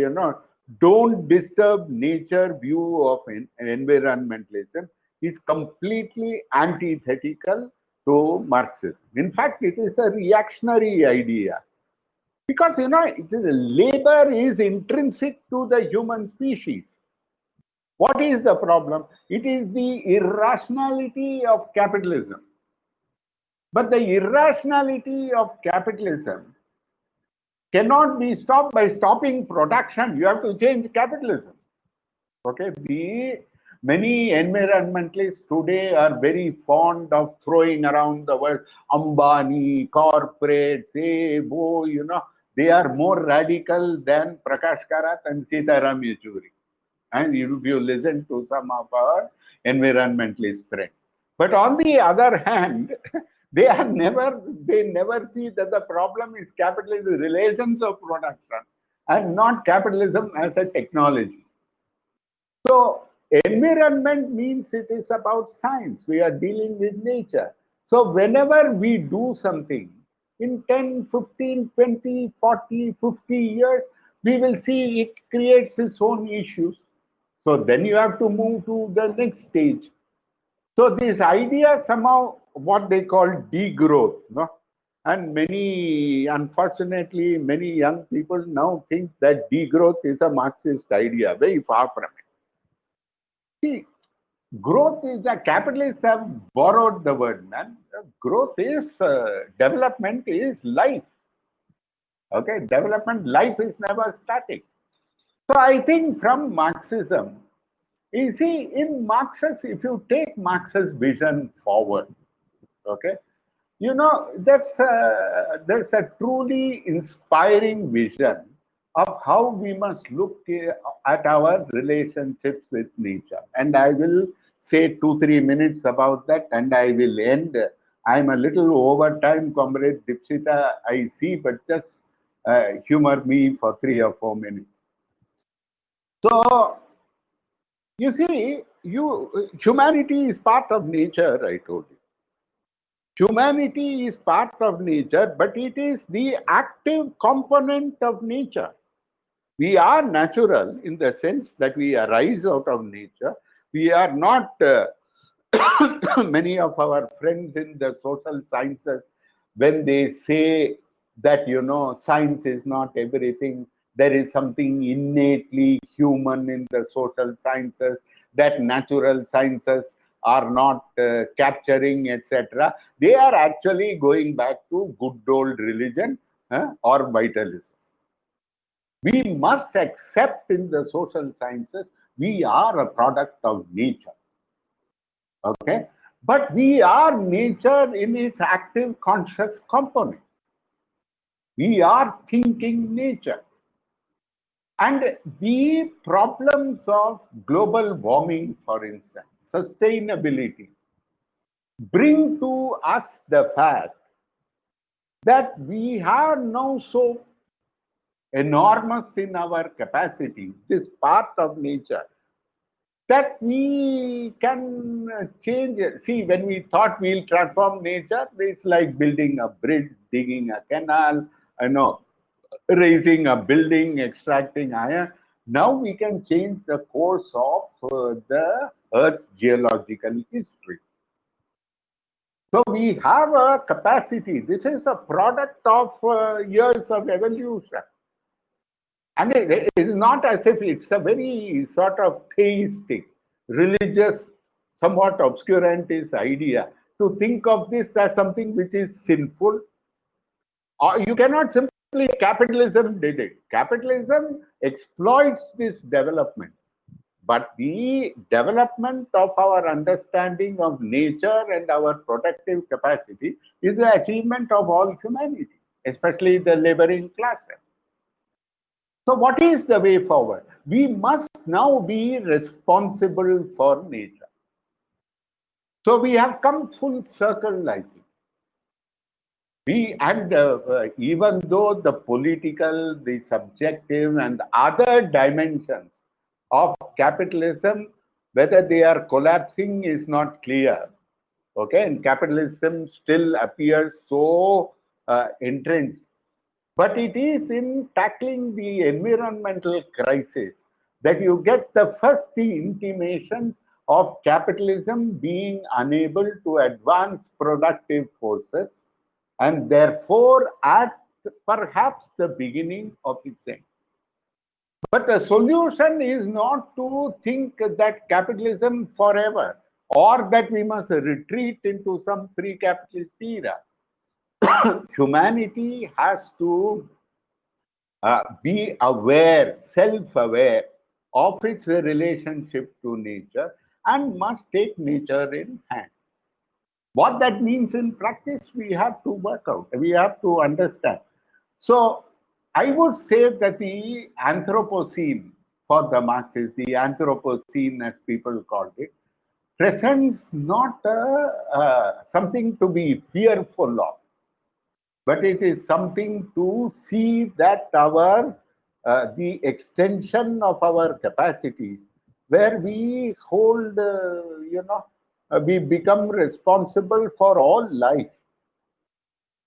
don't disturb nature view of environmentalism is completely antithetical to Marxism. In fact, it is a reactionary idea because, it is labor is intrinsic to the human species. What is the problem? It is the irrationality of capitalism. But the irrationality of capitalism cannot be stopped by stopping production. You have to change capitalism. Okay, the many environmentalists today are very fond of throwing around the word Ambani, corporates, they are more radical than Prakash Karat and Sitaram Yechuri. And if you listen to some of our environmentalist friends. But on the other hand, they never see that the problem is capitalism relations of production and not capitalism as a technology. So environment means it is about science. We are dealing with nature. So whenever we do something, in 10, 15, 20, 40, 50 years, we will see it creates its own issues. So then you have to move to the next stage. So this idea somehow what they call degrowth, and unfortunately, many young people now think that degrowth is a Marxist idea. Very far from it. See, growth is the capitalists have borrowed the word, man. Growth is development is life. Okay, development life is never static. So I think from Marxism, you see, in Marx's, if you take Marx's vision forward, okay, You know, there's a truly inspiring vision of how we must look at our relationships with nature. And I will say 2, 3 minutes about that, and I will end. I'm a little over time, Comrade Dipsita, I see, but just humor me for 3 or 4 minutes. So, you see, humanity is part of nature, I told you. Humanity is part of nature, but it is the active component of nature. We are natural in the sense that we arise out of nature. We are not, many of our friends in the social sciences, when they say that, science is not everything, there is something innately human in the social sciences that natural sciences are not capturing, etc. They are actually going back to good old religion or vitalism. We must accept in the social sciences, we are a product of nature. Okay? But we are nature in its active conscious component. We are thinking nature. And the problems of global warming, for instance, sustainability, bring to us the fact that we are now so enormous in our capacity, this part of nature, that we can change. See, when we thought we'll transform nature, it's like building a bridge, digging a canal, raising a building, extracting iron. Now we can change the course of the Earth's geological history. So we have a capacity. This is a product of years of evolution. And it is not as if it's a very sort of theistic, religious, somewhat obscurantist idea to think of this as something which is sinful. Or you cannot simply, capitalism did it. Capitalism exploits this development. But the development of our understanding of nature and our productive capacity is the achievement of all humanity, especially the laboring classes. So what is the way forward? We must now be responsible for nature. So we have come full circle, I think. Even though the political, the subjective, and other dimensions of capitalism, whether they are collapsing is not clear. Okay, and capitalism still appears so entrenched. But it is in tackling the environmental crisis that you get the first intimations of capitalism being unable to advance productive forces and therefore at perhaps the beginning of its end. But the solution is not to think that capitalism forever or that we must retreat into some pre-capitalist era. Humanity has to be aware, self-aware of its relationship to nature and must take nature in hand. What that means in practice, we have to work out, we have to understand. So I would say that the Anthropocene, for the Marxists, the Anthropocene as people called it, presents not something to be fearful of, but it is something to see that our the extension of our capacities, where we hold, we become responsible for all life.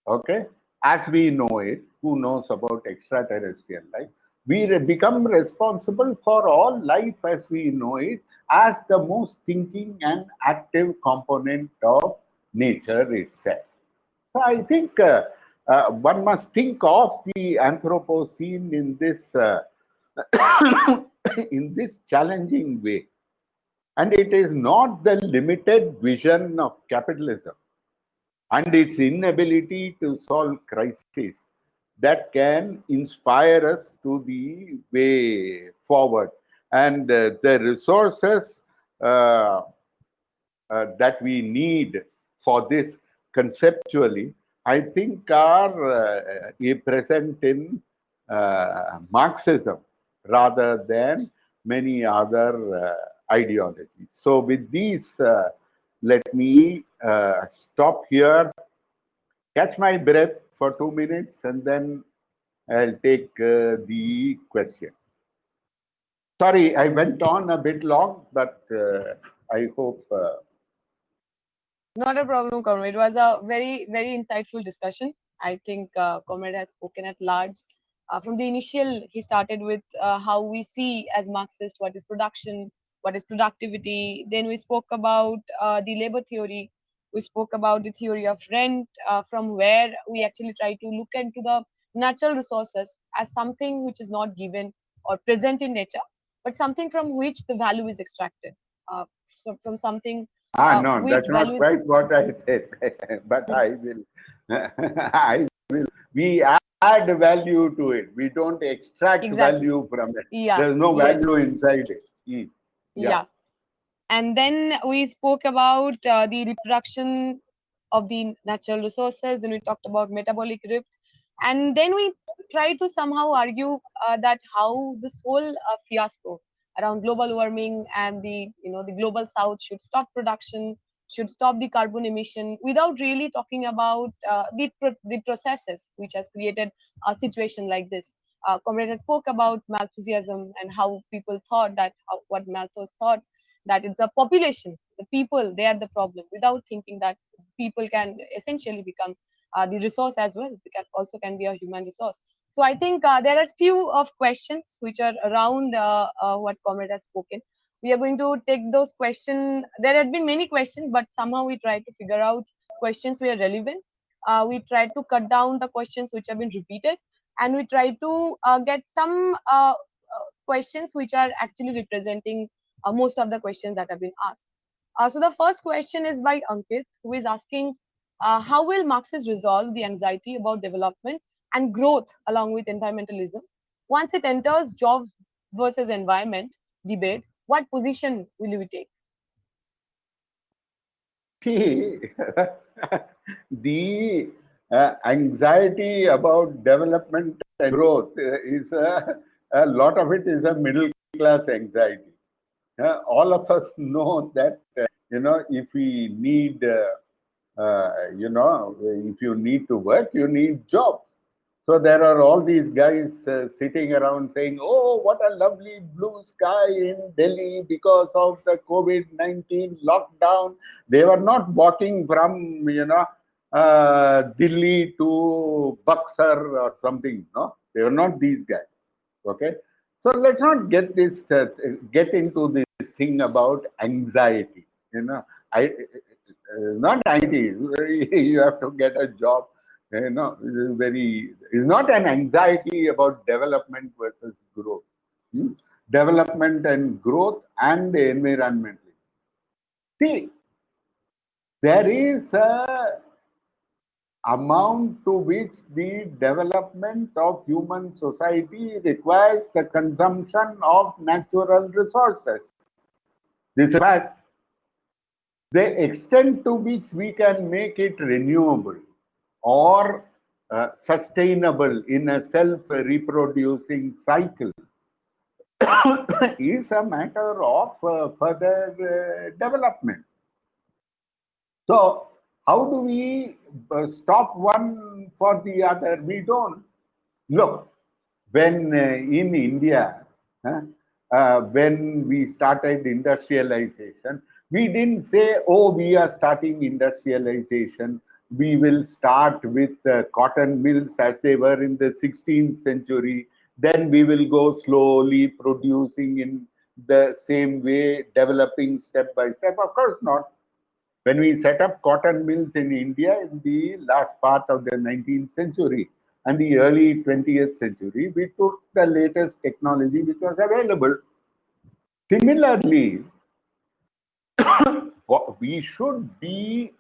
Okay, as we know it. Who knows about extraterrestrial life? We become responsible for all life as we know it, as the most thinking and active component of nature itself. So I think one must think of the Anthropocene in this in this challenging way, and it is not the limited vision of capitalism and its inability to solve crises that can inspire us to the way forward, and the resources that we need for this conceptually, I think are present in Marxism rather than many other ideologies. So with these, let me stop here, catch my breath for 2 minutes, and then I'll take the question. Sorry, I went on a bit long, but I hope. Not a problem, Comrade. It was a very, very insightful discussion. I think Comrade has spoken at large. From the initial, he started with how we see as Marxist what is production, what is productivity. Then we spoke about the labor theory. We spoke about the theory of rent, from where we actually try to look into the natural resources as something which is not given or present in nature, but something from which the value is extracted. So from something No, which that's value not is quite what I said, but I will. I will. We add value to it. We don't extract exactly. value from it. Yeah, There's no value yes, inside it. Yeah. yeah. And then we spoke about the reproduction of the natural resources. Then we talked about metabolic rift, and then we try to somehow argue that how this whole fiasco around global warming and the the global south should stop production, should stop the carbon emission, without really talking about the processes which has created a situation like this. Comrade has spoke about Malthusianism and how people thought that what Malthus thought, that it's the population, the people, they are the problem, without thinking that people can essentially become the resource as well. They can also can be a human resource. So I think there are few of questions which are around what Comrade has spoken. We are going to take those questions. There have been many questions, but somehow we try to figure out questions which are relevant. We try to cut down the questions which have been repeated, and we try to get some questions which are actually representing most of the questions that have been asked. So the first question is by Ankit, who is asking, how will Marxists resolve the anxiety about development and growth along with environmentalism? Once it enters jobs versus environment debate, what position will we take? See, the anxiety about development and growth is a lot of it is a middle class anxiety. All of us know that if we need if you need to work, you need jobs. So there are all these guys sitting around saying, "Oh, what a lovely blue sky in Delhi because of the COVID-19 lockdown." They were not walking from Delhi to Buxar or something. No, they were not these guys. Okay, so let's not get into this thing about anxiety. I not anxiety. You have to get a job. It's not an anxiety about development versus growth. Hmm? Development and growth and the environment. See, there is a amount to which the development of human society requires the consumption of natural resources. This is a fact. The extent to which we can make it renewable or sustainable in a self-reproducing cycle is a matter of further development. So, how do we stop one for the other? We don't. Look, when in India, when we started industrialization, we didn't say, "Oh, we are starting industrialization. We will start with cotton mills as they were in the 16th century. Then we will go slowly producing in the same way, developing step by step." Of course not. When we set up cotton mills in India in the last part of the 19th century and the early 20th century, we took the latest technology which was available. Similarly, we should be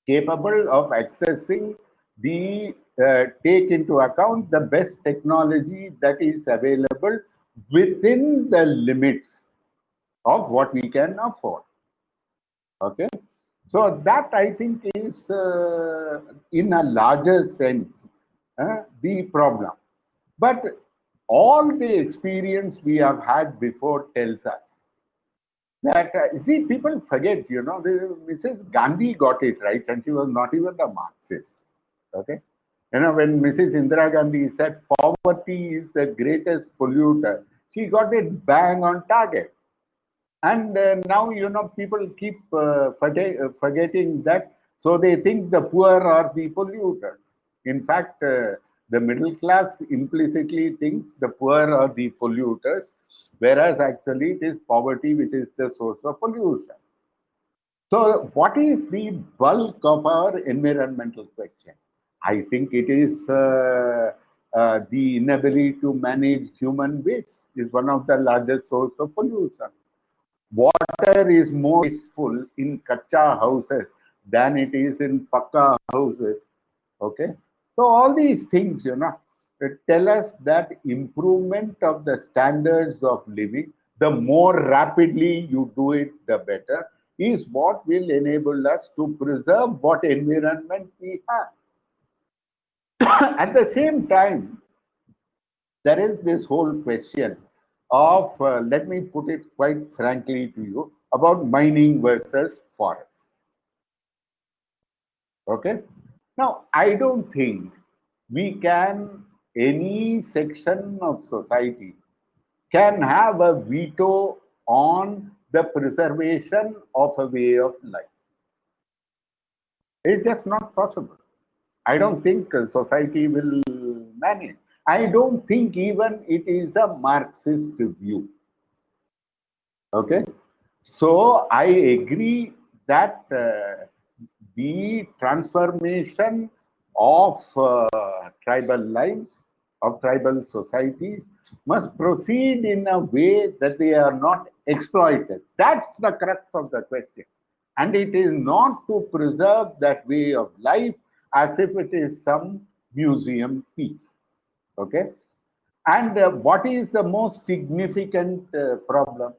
capable of accessing the take into account the best technology that is available within the limits of what we can afford. Okay. So that I think is, in a larger sense, the problem. But all the experience we have had before tells us that, see, people forget, Mrs. Gandhi got it right, and she was not even a Marxist. Okay. When Mrs. Indira Gandhi said poverty is the greatest polluter, she got it bang on target. And now, people keep forgetting that. So they think the poor are the polluters. In fact, the middle class implicitly thinks the poor are the polluters, whereas actually it is poverty which is the source of pollution. So, what is the bulk of our environmental question? I think it is the inability to manage human waste is one of the largest source of pollution. Water is more wasteful in kacha houses than it is in pakka houses. Okay, so all these things, tell us that improvement of the standards of living, the more rapidly you do it, the better, is what will enable us to preserve what environment we have. At the same time, there is this whole question of, let me put it quite frankly to you, about mining versus forest. Okay. Now, I don't think we can, any section of society can have a veto on the preservation of a way of life. It's just not possible. I don't think society will manage. I don't think even it is a Marxist view. Okay. So I agree that the transformation of tribal lives, of tribal societies, must proceed in a way that they are not exploited. That's the crux of the question. And it is not to preserve that way of life as if it is some museum piece. Okay. And what is the most significant problem?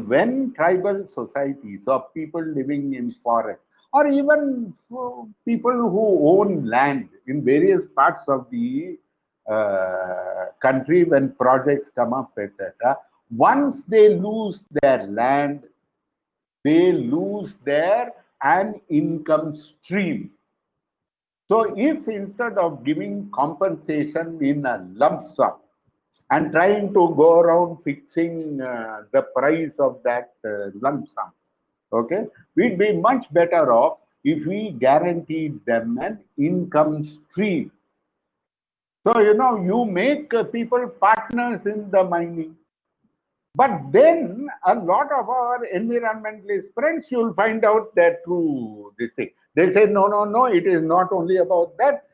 When tribal societies or people living in forests, or even people who own land in various parts of the country, when projects come up, etc., once they lose their land, they lose their an income stream. So if instead of giving compensation in a lump sum and trying to go around fixing the price of that lump sum, okay, we'd be much better off if we guaranteed them an income stream. So, you make people partners in the mining. But then a lot of our environmentalist friends, you'll find out that through this thing. They say, no, no, no, it is not only about that.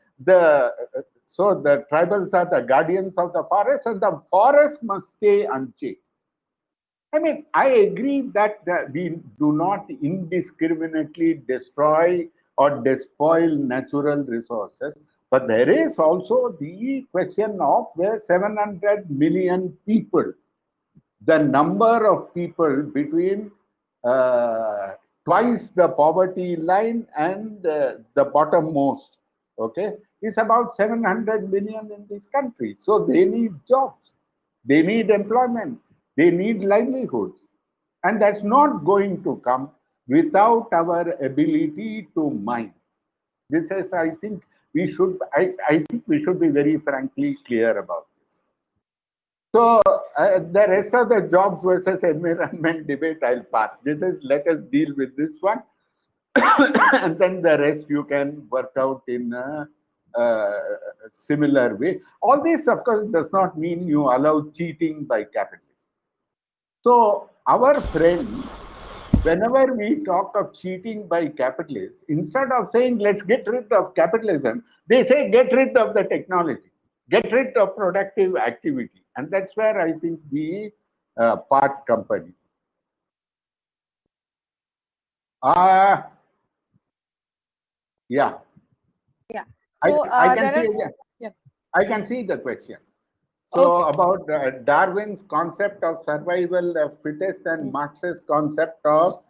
So the tribals are the guardians of the forest, and the forest must stay unchanged. I mean, I agree that we do not indiscriminately destroy or despoil natural resources, but there is also the question of where 700 million people, the number of people between twice the poverty line and the bottommost, okay, is about 700 million in this country. So they need jobs, they need employment, they need livelihoods. And that's not going to come without our ability to mine. This is, I think, I think we should be very frankly clear about this. So the rest of the jobs versus environment debate, I'll pass. This is, let us deal with this one, and then the rest you can work out in a similar way. All this, of course, does not mean you allow cheating by capitalists. So our friends, whenever we talk of cheating by capitalists, instead of saying let's get rid of capitalism, they say get rid of the technology, get rid of productive activity. And that's where I think we part company. Uh, yeah, Yeah. So I can there are, see, yeah, yeah. I can see the question. So Okay. about Darwin's concept of survival of fittest and Mm. Marx's concept of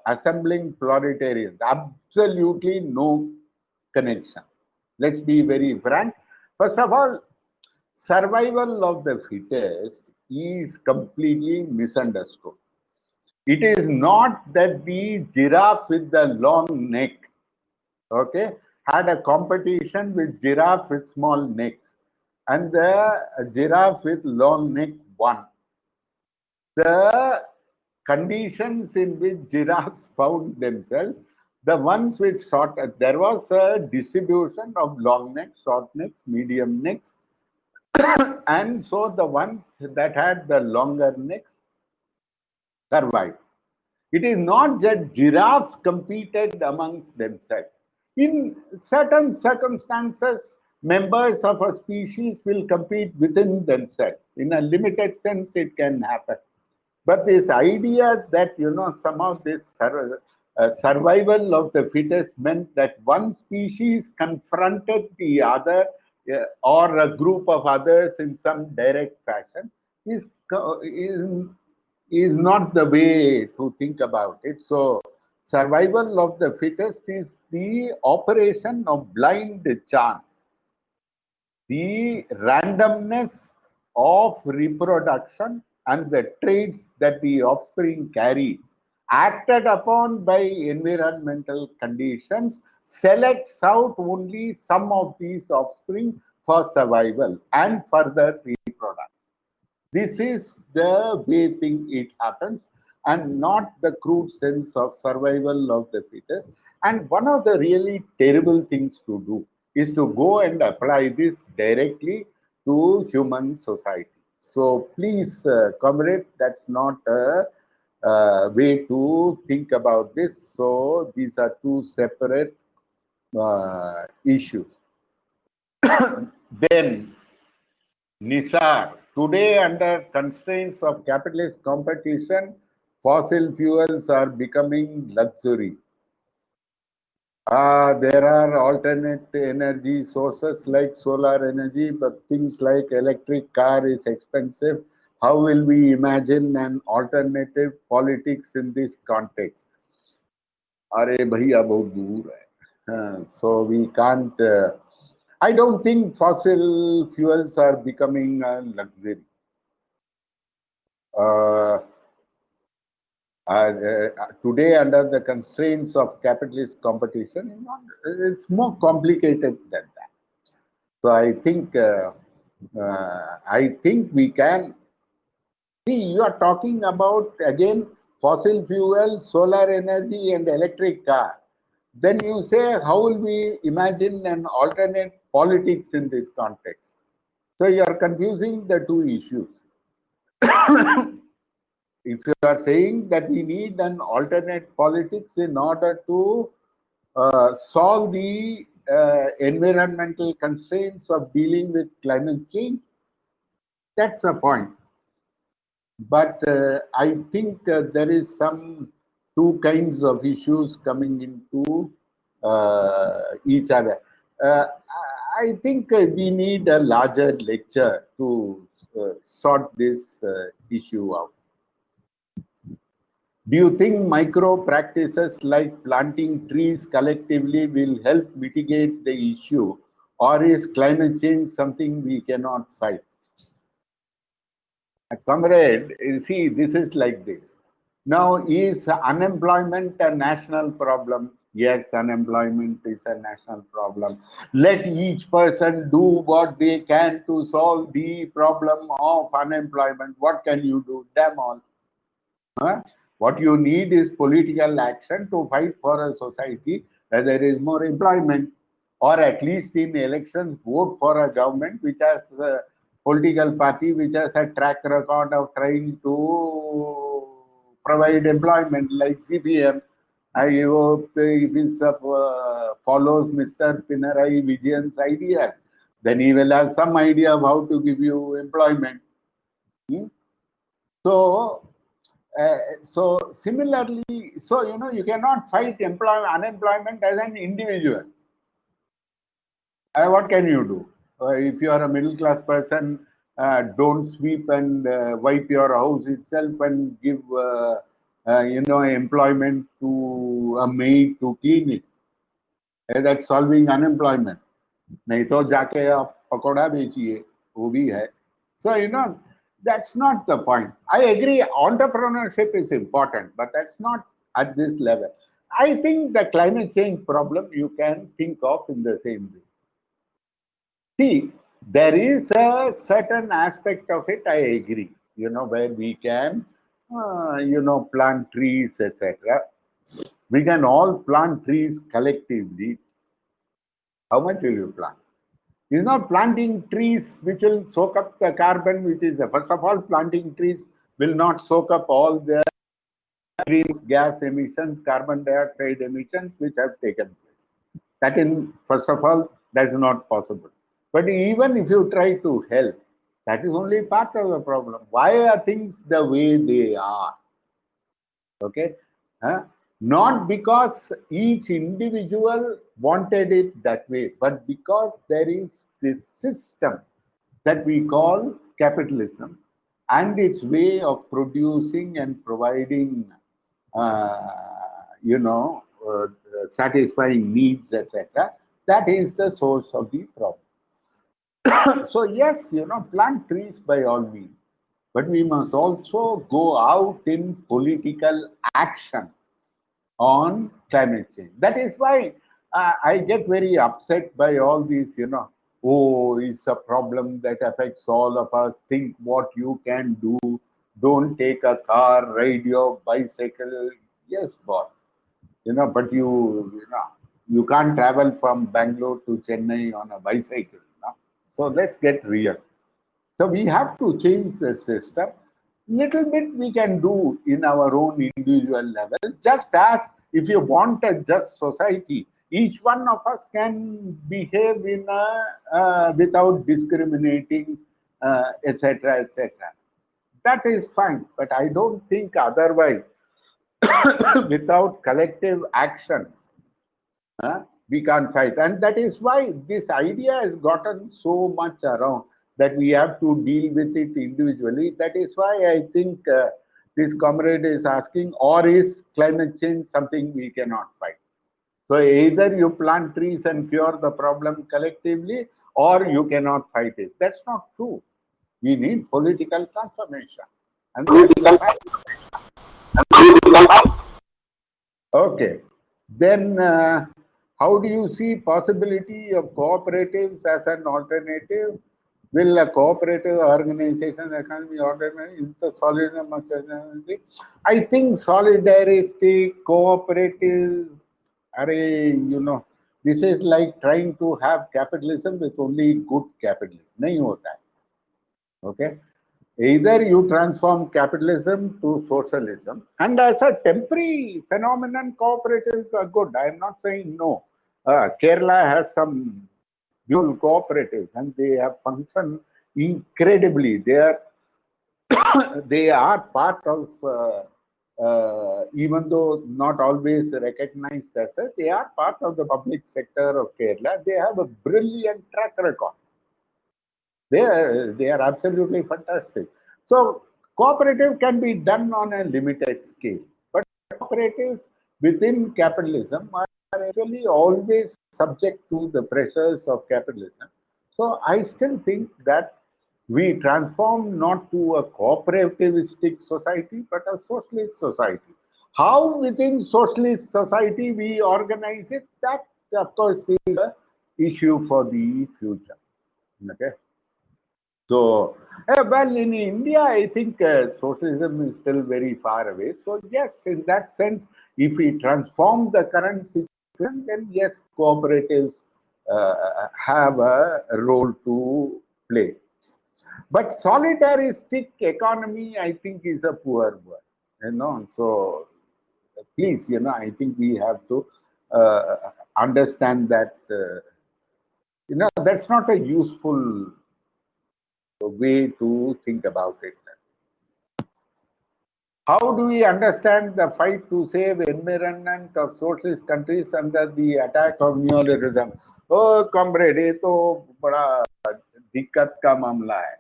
assembling proletarians. Absolutely no connection. Let's be very frank. First of all, survival of the fittest is completely misunderstood. It is not that the giraffe with the long neck, okay, had a competition with giraffe with small necks, and the giraffe with long neck won. The conditions in which giraffes found themselves, the ones with short, there was a distribution of long necks, short necks, medium necks, and so the ones that had the longer necks survived. It is not that giraffes competed amongst themselves. In certain circumstances, members of a species will compete within themselves. In a limited sense, it can happen. But this idea that, somehow this survival of the fittest meant that one species confronted the other or a group of others in some direct fashion is not the way to think about it. So, survival of the fittest is the operation of blind chance, the randomness of reproduction and the traits that the offspring carry, acted upon by environmental conditions, selects out only some of these offspring for survival and further reproduction. This is the way it happens, and not the crude sense of survival of the fittest. And one of the really terrible things to do is to go and apply this directly to human society. So please, comrade, that's not a way to think about this. So these are two separate issues. Then Nisar, today under constraints of capitalist competition, fossil fuels are becoming luxury. There are alternate energy sources like solar energy, but things like electric car is expensive. How will we imagine an alternative politics in this context? अरे भैया बहुत दूर है. So we can't. I don't think fossil fuels are becoming a luxury. Uh, Today, under the constraints of capitalist competition, it's more complicated than that. So I think we can see. You are talking about again fossil fuel, solar energy, and electric car. Then you say, how will we imagine an alternate politics in this context? So you are confusing the two issues. If you are saying that we need an alternate politics in order to solve the environmental constraints of dealing with climate change, that's a point. But I think there is some two kinds of issues coming into each other. I think we need a larger lecture to sort this issue out. Do you think micro practices like planting trees collectively will help mitigate the issue, or is climate change something we cannot fight? Comrade, you see, this is like this. Now, is unemployment a national problem? Yes, unemployment is a national problem. Let each person do what they can to solve the problem of unemployment. What can you do? Damn all. Huh? What you need is political action to fight for a society where there is more employment, or at least in elections, vote for a government which has a political party which has a track record of trying to provide employment, like CPM. I hope if he follows Mr. Pinarayi Vijayan's ideas, then he will have some idea of how to give you employment. Hmm? So, so similarly, so you cannot fight unemployment as an individual. What can you do? If you are a middle class person, don't sweep and wipe your house itself and give employment to a maid to clean it. That's solving unemployment. नहीं तो जाके आप पकोड़ा बेचिए, वो भी है. So that's not the point. I agree, entrepreneurship is important, but that's not at this level. I think the climate change problem you can think of in the same way. See, there is a certain aspect of it, I agree, where we can, plant trees, etc. We can all plant trees collectively. How much will you plant? It's not planting trees which will soak up the carbon, which is, first of all, planting trees will not soak up all the greenhouse gas emissions, carbon dioxide emissions, which have taken place. That first of all, that's not possible. But even if you try to help, that is only part of the problem. Why are things the way they are? Okay? Not because each individual wanted it that way, but because there is this system that we call capitalism and its way of producing and providing, satisfying needs, etc. That is the source of the problem. So yes, plant trees by all means, but we must also go out in political action on climate change. That is why I get very upset by all these, oh, it's a problem that affects all of us. Think what you can do. Don't take a car, ride your bicycle. Yes, boss. But you can't travel from Bangalore to Chennai on a bicycle. So let's get real. So we have to change the system. Little bit we can do in our own individual level. Just as if you want a just society, each one of us can behave in without discriminating, etc., etc. That is fine. But I don't think otherwise, without collective action, we can't fight. And that is why this idea has gotten so much around that we have to deal with it individually. That is why I think this comrade is asking, or is climate change something we cannot fight? So either you plant trees and cure the problem collectively, or you cannot fight it. That's not true. We need political transformation. And that's the fact. Okay. Then how do you see possibility of cooperatives as an alternative? Will a cooperative organization economy organize into solidarity? I think solidarity, cooperatives, this is like trying to have capitalism with only good capitalism. Nahi hota hai. Okay. Either you transform capitalism to socialism, and as a temporary phenomenon, cooperatives are good. I am not saying no. Kerala has some beautiful cooperatives, and they have functioned incredibly. They are part of, even though not always recognized as such, they are part of the public sector of Kerala. They have a brilliant track record. They are absolutely fantastic. So cooperative can be done on a limited scale, but cooperatives within capitalism are actually always subject to the pressures of capitalism. So I still think that we transform not to a cooperativistic society, but a socialist society. How within socialist society we organize it, that of course is an issue for the future. Okay. So, well, in India, I think socialism is still very far away. So, yes, in that sense, if we transform the current situation, then yes, cooperatives have a role to play. But solidaristic economy, I think, is a poor word. So please, I think we have to understand that, that's not a useful way to think about it. How do we understand the fight to save environment of socialist countries under the attack of neoliberalism? Oh, comrade, ये तो बड़ा दिक्कत का मामला है.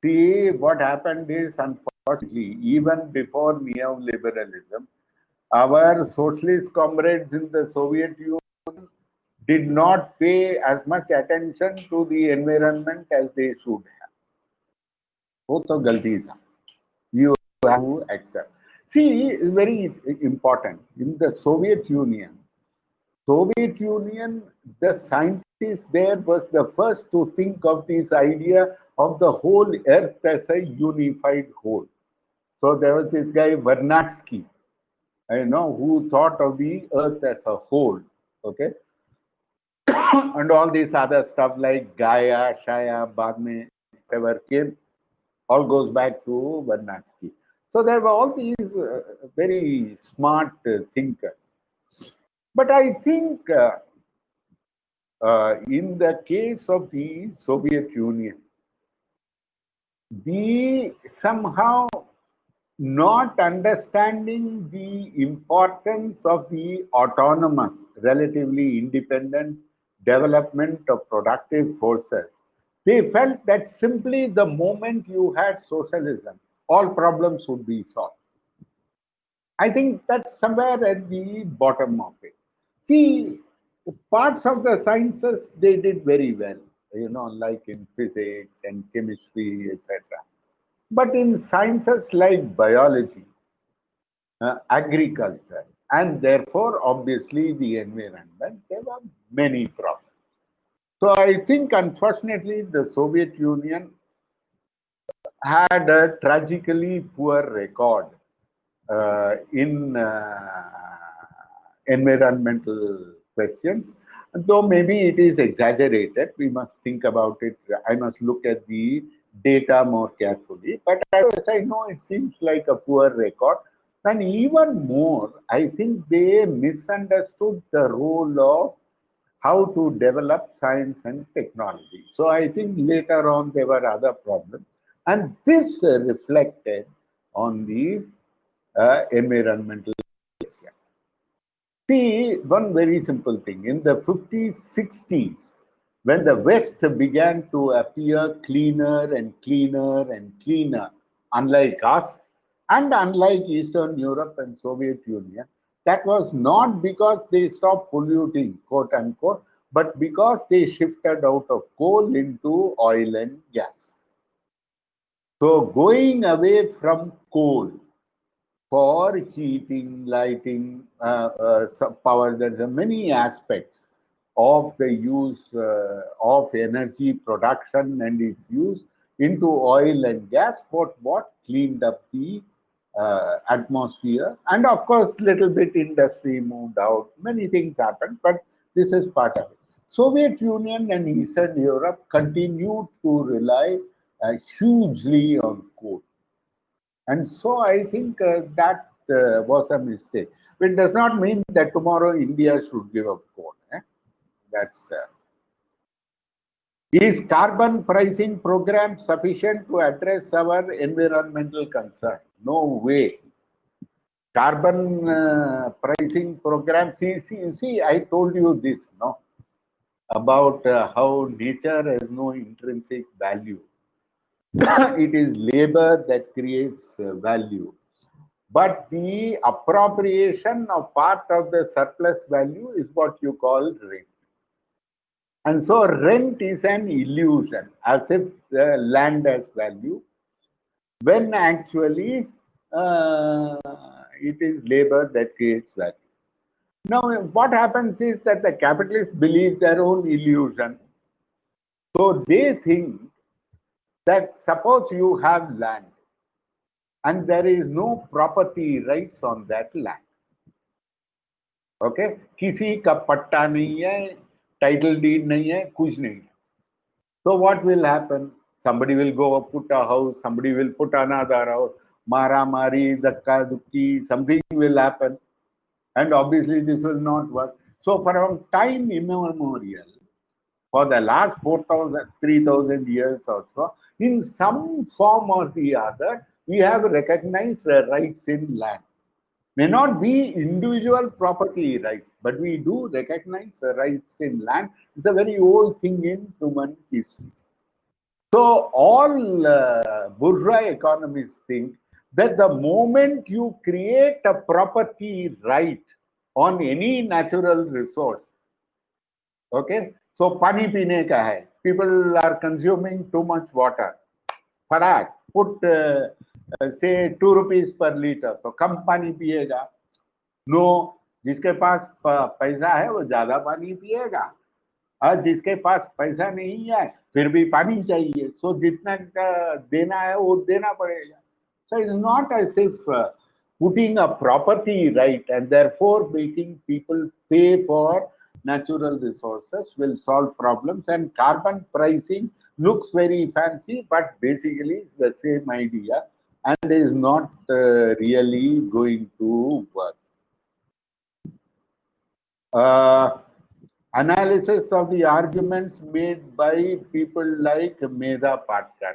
See, what happened is, unfortunately, unfortunately, even before neoliberalism, our socialist comrades in the Soviet Union did not pay as much attention to the environment as they should have. वो तो गलती था. You have to accept. See, it's very important. In the Soviet Union, the scientist there was the first to think of this idea of the whole Earth as a unified whole. So there was this guy Vernadsky, who thought of the Earth as a whole. Okay, and all this other stuff like Gaia, Shaya, Badme, whatever came, all goes back to Vernadsky. So there were all these very smart thinkers. But I think in the case of the Soviet Union, the somehow not understanding the importance of the autonomous, relatively independent development of productive forces, they felt that simply the moment you had socialism, all problems would be solved. I think that's somewhere at the bottom of it. See, parts of the sciences they did very well, like in physics and chemistry, etc. But in sciences like biology, agriculture, and therefore, obviously, the environment, there were many problems. So I think, unfortunately, the Soviet Union had a tragically poor record in environmental questions. Though maybe it is exaggerated, we must think about it. I must look at the data more carefully. But as I know, it seems like a poor record. And even more, I think they misunderstood the role of how to develop science and technology. So I think later on there were other problems. And this reflected on the environmental question. See, one very simple thing. In the 50s, 60s, when the West began to appear cleaner and cleaner and cleaner, unlike us and unlike Eastern Europe and Soviet Union, that was not because they stopped polluting, quote unquote, but because they shifted out of coal into oil and gas. So going away from coal for heating, lighting, power. There are many aspects of the use of energy production and its use into oil and gas. What cleaned up the atmosphere, and of course, little bit industry moved out. Many things happened, but this is part of it. Soviet Union and Eastern Europe continued to rely hugely on coal. And so I think that was a mistake. It does not mean that tomorrow India should give up coal. That's Is carbon pricing program sufficient to address our environmental concern? No way. Carbon pricing program. See, I told you this, no, about how nature has no intrinsic value. It is labor that creates value. But the appropriation of part of the surplus value is what you call rent. And so rent is an illusion, as if the land has value, when actually it is labor that creates value. Now, what happens is that the capitalists believe their own illusion. So they think that suppose you have land and there is no property rights on that land. Okay किसी का पट्टा नहीं है title deed नहीं है कुछ नहीं है so what will happen somebody will go put a house somebody will put another house mara mari dakka dukki something will happen and obviously this will not work so from time immemorial for the last 4,000 3,000 years or so in some form or the other we have recognized rights in land may not be individual property rights, but we do recognize the rights in land. It's a very old thing in human history. So all bourgeois economists think that the moment you create a property right on any natural resource, okay, so pani peene ka hai, people are consuming too much water, fadak, put say 2 rupees per liter, तो कम पानी पिएगा. No, जिसके पास पैसा है वो ज्यादा पानी पिएगा, और जिसके पास पैसा नहीं है फिर भी पानी चाहिए, सो जितना देना है वो देना पड़ेगा. So it's not as if putting a property right and therefore making people pay for natural resources will solve problems, and carbon pricing looks very fancy, but basically it's the same idea and is not really going to work. Analysis of the arguments made by people like Medha Patkar.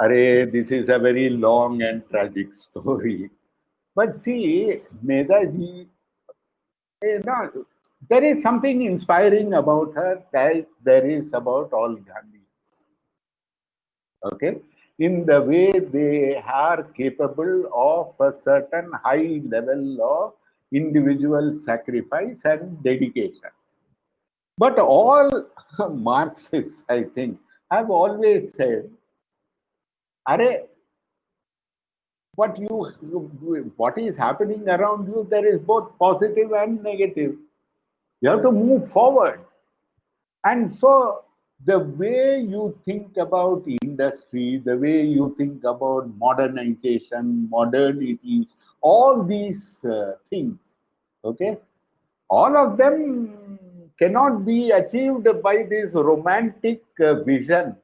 Arey, this is a very long and tragic story. But see, Medha ji, no, there is something inspiring about her that there is about all Gandhis. Okay? In the way they are capable of a certain high level of individual sacrifice and dedication. But all Marxists, I think, have always said, Are, what is happening around you, there is both positive and negative. You have to move forward. And so the way you think about industry, the way you think about modernization, modernity, all these things, okay, all of them cannot be achieved by this romantic vision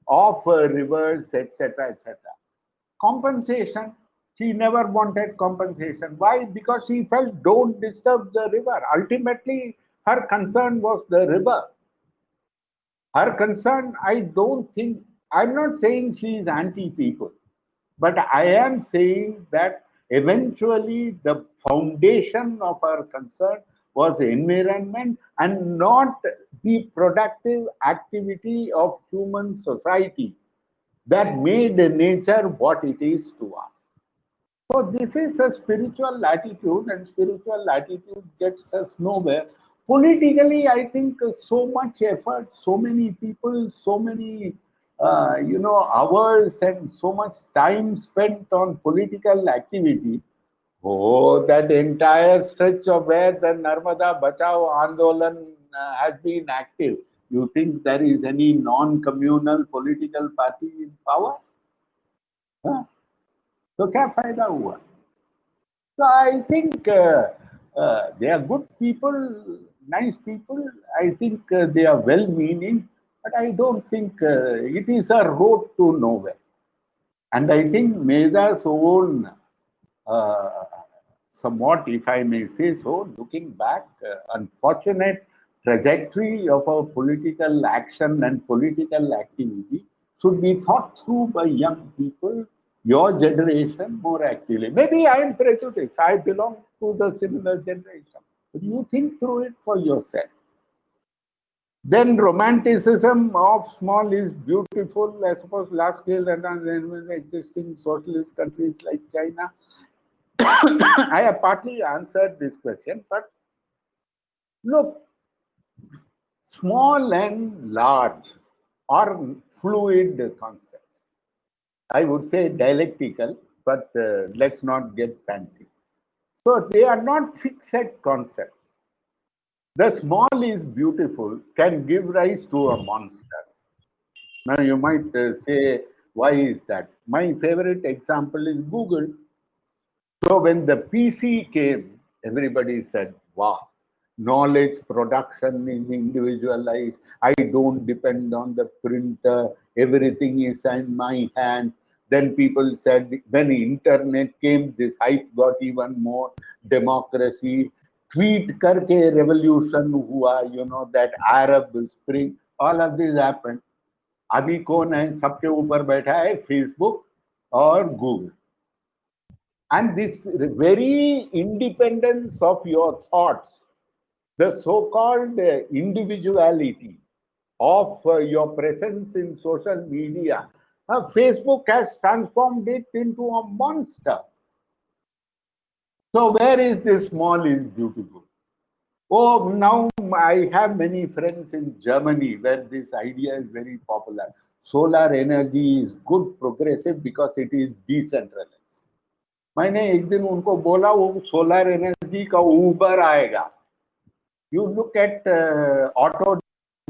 of rivers, etc., etc. Compensation. She never wanted compensation. Why? Because she felt don't disturb the river. Ultimately, her concern was the river. Her concern, I don't think, I'm not saying she is anti people, but I am saying that eventually the foundation of our concern was environment and not the productive activity of human society that made nature what it is to us. So this is a spiritual attitude, and spiritual attitude gets us nowhere. Politically, I think so much effort, so many people, so many hours, and so much time spent on political activity. Oh, that entire stretch of where the Narmada Bachao Andolan has been active. You think there is any non-communal political party in power? Huh? तो क्या फायदा हुआ? So I think they are good people, nice people. I think they are well-meaning, but I don't think it is a road to nowhere. And I think Medha's own, uh, somewhat, if I may say so, looking back, unfortunate trajectory of our political action and political activity should be thought through by young people, your generation, more actively. Maybe I am prejudiced. I belong to the similar generation. But you think through it for yourself. Then romanticism of small is beautiful. I suppose large scale and existing socialist countries like China. I have partly answered this question, but look, small and large are fluid concepts. I would say dialectical, but let's not get fancy. So they are not fixed concepts. The small is beautiful can give rise to a monster. Now you might say, why is that? My favorite example is Google. So when the PC came, everybody said, wow, knowledge production is individualized. I don't depend on the printer. Everything is in my hands. Then people said, when internet came, this hype got even more. Democracy, tweet karke revolution hua, that Arab Spring, all of this happened. अभी कौन है सबके ऊपर बैठा है Facebook और Google. And this very independence of your thoughts, the so-called individuality of your presence in social media Facebook has transformed it into a monster. So where is this small is beautiful? Oh, now I have many friends in Germany where this idea is very popular. Solar energy is good progressive because it is decentralized. मैंने एक दिन उनको बोला वो solar energy का Uber आएगा. You look at auto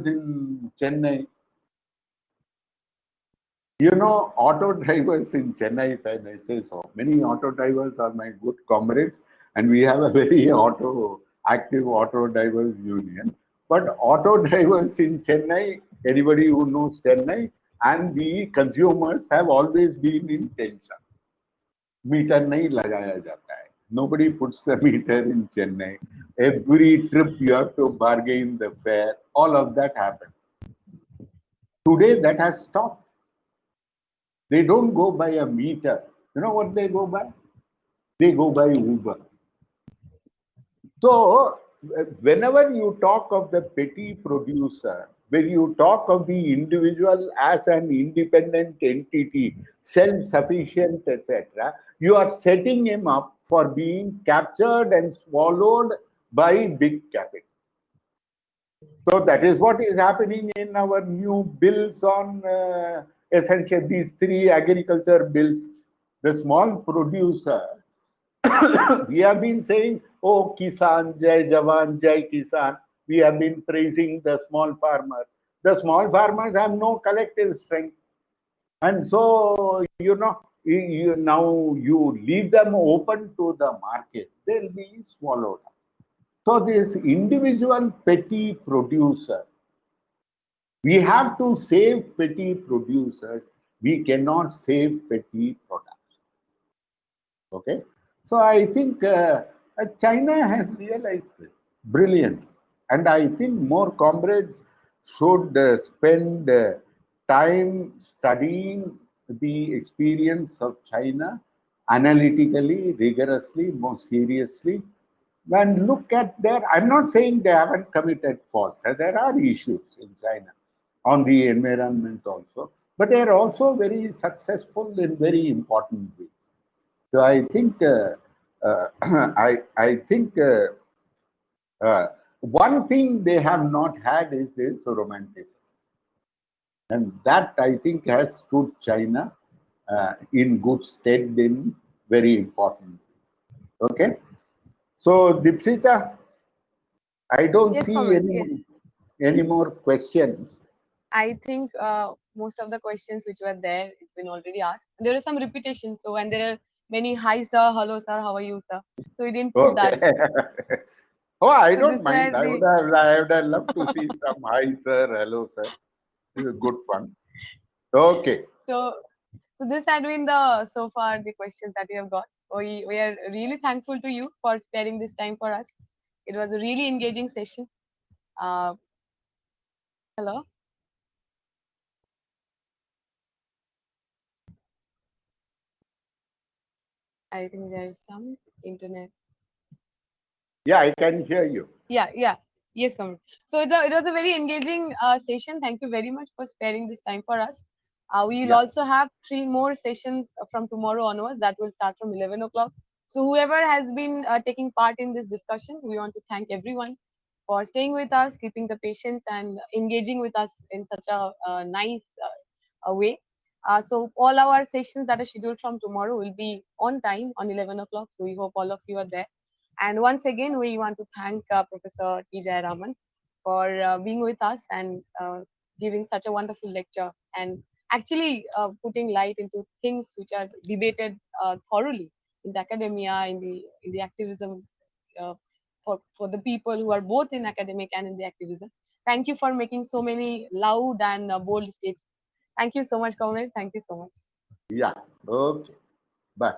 in Chennai. You know, auto drivers in Chennai, if I may say so. Many auto drivers are my good comrades, and we have a very active auto drivers union. But auto drivers in Chennai, anybody who knows Chennai, and the consumers have always been in tension. Meter nahi lagaya jata hai. Nobody puts the meter in Chennai. Every trip you have to bargain the fare. All of that happens. Today that has stopped. They don't go by a meter. You know what they go by? They go by Uber. So, whenever you talk of the petty producer, when you talk of the individual as an independent entity, self-sufficient, etc., you are setting him up for being captured and swallowed by big capital. So that is what is happening in our new bills on essentially these three agriculture bills. The small producer, we have been saying, oh, Kisan, Jai Jawan, Jai Kisan. We have been praising the small farmer. The small farmers have no collective strength. And so, now you leave them open to the market, they'll be swallowed up. So this individual petty producer, we have to save petty producers. We cannot save petty products. Okay. So I think China has realized this brilliantly. And I think more comrades should spend time studying the experience of China analytically, rigorously, more seriously, and look at their. I'm not saying they haven't committed faults. There are issues in China on the environment also, but they are also very successful in very important ways. So I think I think one thing they have not had is this romanticism, and that I think has stood China in good stead in very important. Okay, so Dipsita, I don't Yes, see comrade. Yes. any more questions. I think most of the questions which were there, it's been already asked. There is some repetition. So, and there are many hi, sir, hello, sir, how are you, sir? So, we didn't put Okay. that. Oh, I So, don't this were mind. the I would have loved to see some hi sir, hello sir. This is good fun. Okay. so so this had been the so far the questions that we have got. We are really thankful to you for sparing this time for us. It was a really engaging session. Uh, hello. I think there's some internet. Yeah, I can hear you. Yeah. Yes, Kamran. So it was a very engaging session. Thank you very much for sparing this time for us. We will Yeah. also have three more sessions from tomorrow onwards that will start from 11 o'clock. So whoever has been taking part in this discussion, we want to thank everyone for staying with us, keeping the patience and engaging with us in such a nice way. So all our sessions that are scheduled from tomorrow will be on time on 11 o'clock. So we hope all of you are there. And once again, we want to thank Professor T. Raman for being with us and giving such a wonderful lecture and actually putting light into things which are debated thoroughly in the academia, in the activism uh, for the people who are both in academic and in the activism. Thank you for making so many loud and bold statements. Thank you so much, Comrade. Thank you so much. Yeah. Okay. Bye.